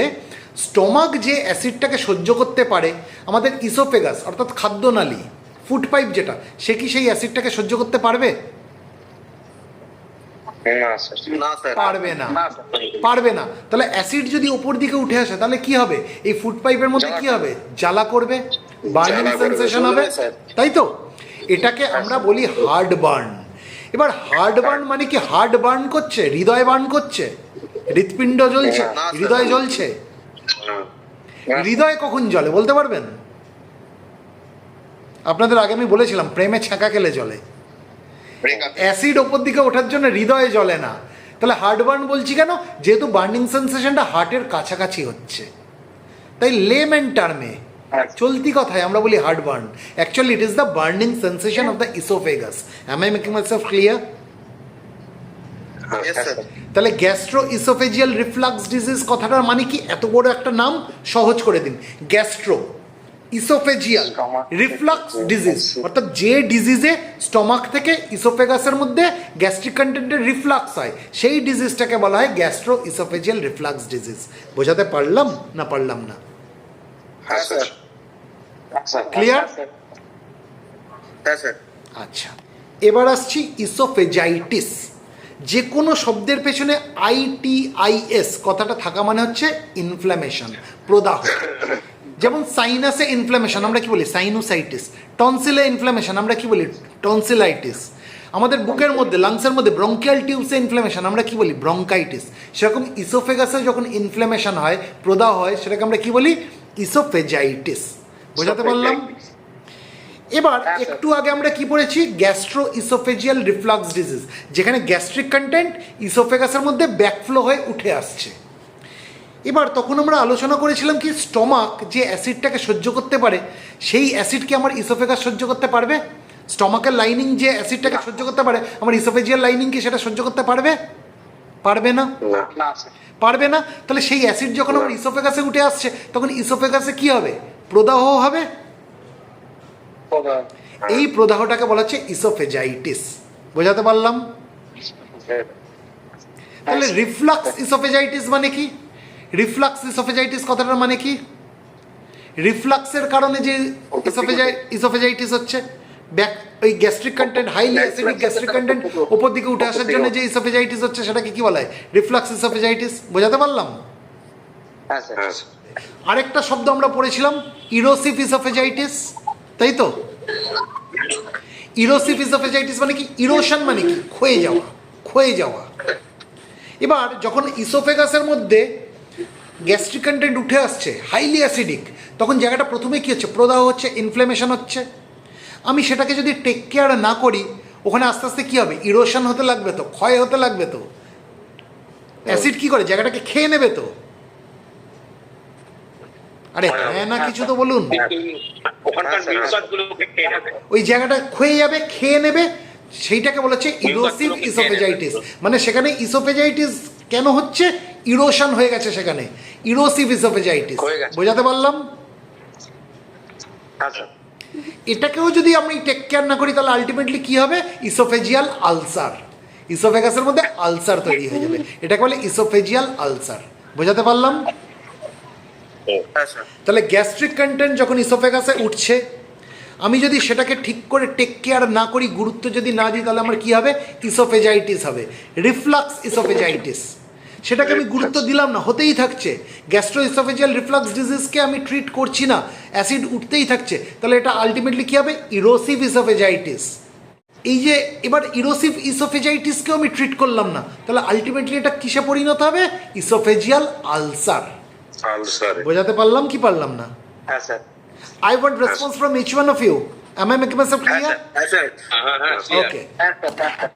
স্টমাক যে অ্যাসিডটাকে সহ্য করতে পারে, আমাদের ইসোফেগাস অর্থাৎ খাদ্যনালী, ফুড পাইপ যেটা, সে কি সেই অ্যাসিডটাকে সহ্য করতে পারবে? না স্যার। না স্যার। পারবে না, পারবে না। তাহলে অ্যাসিড যদি উপর দিকে উঠে আসে, তাহলে কি হবে, এই ফুড পাইপের মধ্যে কি হবে, জ্বালা করবে, বার্নিং সেন্সেশন হবে, তাই তো? এটাকে আমরা বলি হার্ড বার্ন। এবার হার্ড বার্ন মানে কি, হার্ড বার্ন করছে, হৃদয় বার্ন করছে, হৃৎপিণ্ড জ্বলছে, হৃদয় জ্বলছে। হৃদয় কখন জ্বলে বলতে পারবেন? আপনাদের আগে আমি বলেছিলাম, প্রেমে ছ্যাঁকা খেলে জ্বলে। অ্যাসিড ওপর দিকে ওঠার জন্য হৃদয়ে জ্বলে না। তাহলে হার্ট বার্ন বলছি কেন, যেহেতু বার্নিং সেন্সেশনটা হার্টের কাছাকাছি হচ্ছে। তাই লেম্যান টার্মে, চলতি কথায় আমরা বলি heart burn. Actually it is the burning sensation of the oesophagus. Am I making my self clear? তাহলে গ্যাস্ট্রো ইসোফেজিয়াল রিফ্লাক্স ডিজিজ কথাটার মানে কি, এত বড় একটা নাম সহজ করে দিন, গ্যাস্ট্রো ইসোফেজিয়াল রিফ্লাক্স ডিজিজ। অর্থাৎ যে ডিজিজে স্টমাক থেকে ইসোফেগাসের মধ্যে গ্যাস্ট্রিক কন্টেন্টের রিফ্লাক্স হয়, সেই ডিজিজটাকে বলা হয় গ্যাস্ট্রো ইসোফেজিয়াল রিফ্লাক্স ডিজিজ। বোঝাতে পারলাম না পারলাম না? হ্যাঁ স্যার। ক্লিয়ার? হ্যাঁ স্যার। আচ্ছা, এবার আসছি ইসোফেজাইটিস। যে কোনো শব্দের পেছনে ITIS কথাটা থাকা মানে হচ্ছে ইনফ্ল্যামেশন, প্রদাহ। যেমন সাইনাসে ইনফ্ল্যামেশন আমরা কি বলি, সাইনোসাইটিস। টনসিলে ইনফ্ল্যামেশন আমরা কি বলি, টনসিলাইটিস। আমাদের বুকের মধ্যে, লাংসের মধ্যে ব্রঙ্কিয়াল টিউবসে ইনফ্ল্যামেশন আমরা কি বলি, ব্রঙ্কাইটিস। সেরকম ইসোফেগাসে যখন ইনফ্ল্যামেশন হয়, প্রদাহ হয়, সেটাকে আমরা কি বলি, ইসোফেজাইটিস। বোঝাতে পারলাম? এবার একটু আগে আমরা কি পড়েছি, গ্যাস্ট্রো ইসোফেজিয়াল রিফ্লাক্স ডিজিজ, যেখানে গ্যাস্ট্রিক কন্টেন্ট ইসোফেগাসের মধ্যে ব্যাকফ্লো হয়ে উঠে আসছে। এবার তখন আমরা আলোচনা করেছিলাম কি, স্টমাক যে অ্যাসিডটাকে সহ্য করতে পারে, সেই অ্যাসিড কি আমার ইসোফেগাস সহ্য করতে পারবে? স্টমাকের লাইনিং যে অ্যাসিডটাকে সহ্য করতে পারে, আমার ইসোফেজিয়াল লাইনিং কি সেটা সহ্য করতে পারবে? পারবে না, পারবে না। তাহলে সেই অ্যাসিড যখন আমার ইসোফেগাসে উঠে আসছে, তখন ইসোফেগাসে কি হবে, প্রদাহ হবে। এই প্রদাহটাকে বলা হচ্ছে ইসোফেজাইটিস। বোঝাতে পারলাম? তাহলে রিফ্লাক্স ইসোফেজাইটিস মানে কি, রিফ্লাক্স ইসোফেজাইটিস কথাটার মানে কি, রিফ্লাক্সের কারণে যে ইসোফেজাইটিস হচ্ছে, ওই gastric content, highly acidic gastric content ওপর দিকে উঠে আসার জন্য যে ইসোফেজাইটিস হচ্ছে, সেটাকে কি বলা হয়, রিফ্লাক্স ইসোফেজাইটিস। বোঝাতে পারলাম? আরেকটা শব্দ আমরা পড়েছিলাম, ইরোসিভ ইসোফেজাইটিস, তাই তো? ইরোসিভ ইসোফেজাইটিস মানে কি, ইরোশন মানে কি, ক্ষয়ে যাওয়া, ক্ষয়ে যাওয়া। এবার যখন ইসোফেগাসের মধ্যে গ্যাস্ট্রিক কন্টেন্ট উঠে আসছে, হাইলি অ্যাসিডিক, তখন জায়গাটা প্রথমে কী হচ্ছে, প্রদাহ হচ্ছে, ইনফ্লেমেশন হচ্ছে। আমি সেটাকে যদি টেক কেয়ার না করি, ওখানে আস্তে আস্তে কী হবে, ইরোশন হতে লাগবে, তো ক্ষয় হতে লাগবে, তো অ্যাসিড কী করে জায়গাটাকে খেয়ে নেবে তো। আরে হ্যাঁ না কিছু তো বলুন। ওখানকার মিউকাসগুলোকে খেয়ে নেবে। ওই জায়গাটা ক্ষয়ে যাবে, খেয়ে নেবে, সেইটাকে বলা হচ্ছে ইরোসিভ ইসোফেজাইটিস। মানে সেখানে ইসোফেজাইটিস কেন হচ্ছে, ইরোশন হয়ে গেছে সেখানে, ইরোসিভ ইসোফেজাইটিস। হয়ে গেছে। বোঝাতে পারলাম? হ্যাঁ স্যার। এটাকেও যদি আমি টেক কেয়ার না করি, তাহলে আলটিমেটলি কী হবে, ইসোফেজিয়াল আলসার, ইসোফেগাসের মধ্যে আলসার তৈরি হয়ে যাবে। এটাকে বলে ইসোফেজিয়াল আলসার। বোঝাতে পারলাম? হ্যাঁ স্যার। তাহলে গ্যাস্ট্রিক কন্টেন্ট যখন ইসোফেগাসে উঠছে, আমি যদি সেটাকে ঠিক করে টেক কেয়ার না করি, গুরুত্ব যদি না দিই, তাহলে আমার কী হবে, ইসোফেজাইটিস হবে, রিফ্লাক্স ইসোফেজাইটিস। সেটাকে আমি গুরুত্ব দিলাম না, হতেই থাকছে। গ্যাস্ট্রো ইসোফেজিয়াল রিফ্লাক্স ডিজিজকে আমি ট্রিট করছি না, অ্যাসিড উঠতেই থাকছে, তাহলে এটা আলটিমেটলি কী হবে, ইরোসিভ ইসোফেজাইটিস। এই যে এবার ইরোসিভ ইসোফেজাইটিসকেও আমি ট্রিট করলাম না, তাহলে আলটিমেটলি এটা কিসে পরিণত হবে, ইসোফেজিয়াল আলসার। বোঝাতে পারলাম কি পারলাম না? হ্যাঁ sir. I want response from each one of you. Am I making myself হ্যাঁ clear? স্যার। হ্যাঁ স্যার। Okay. হ্যাঁ স্যার।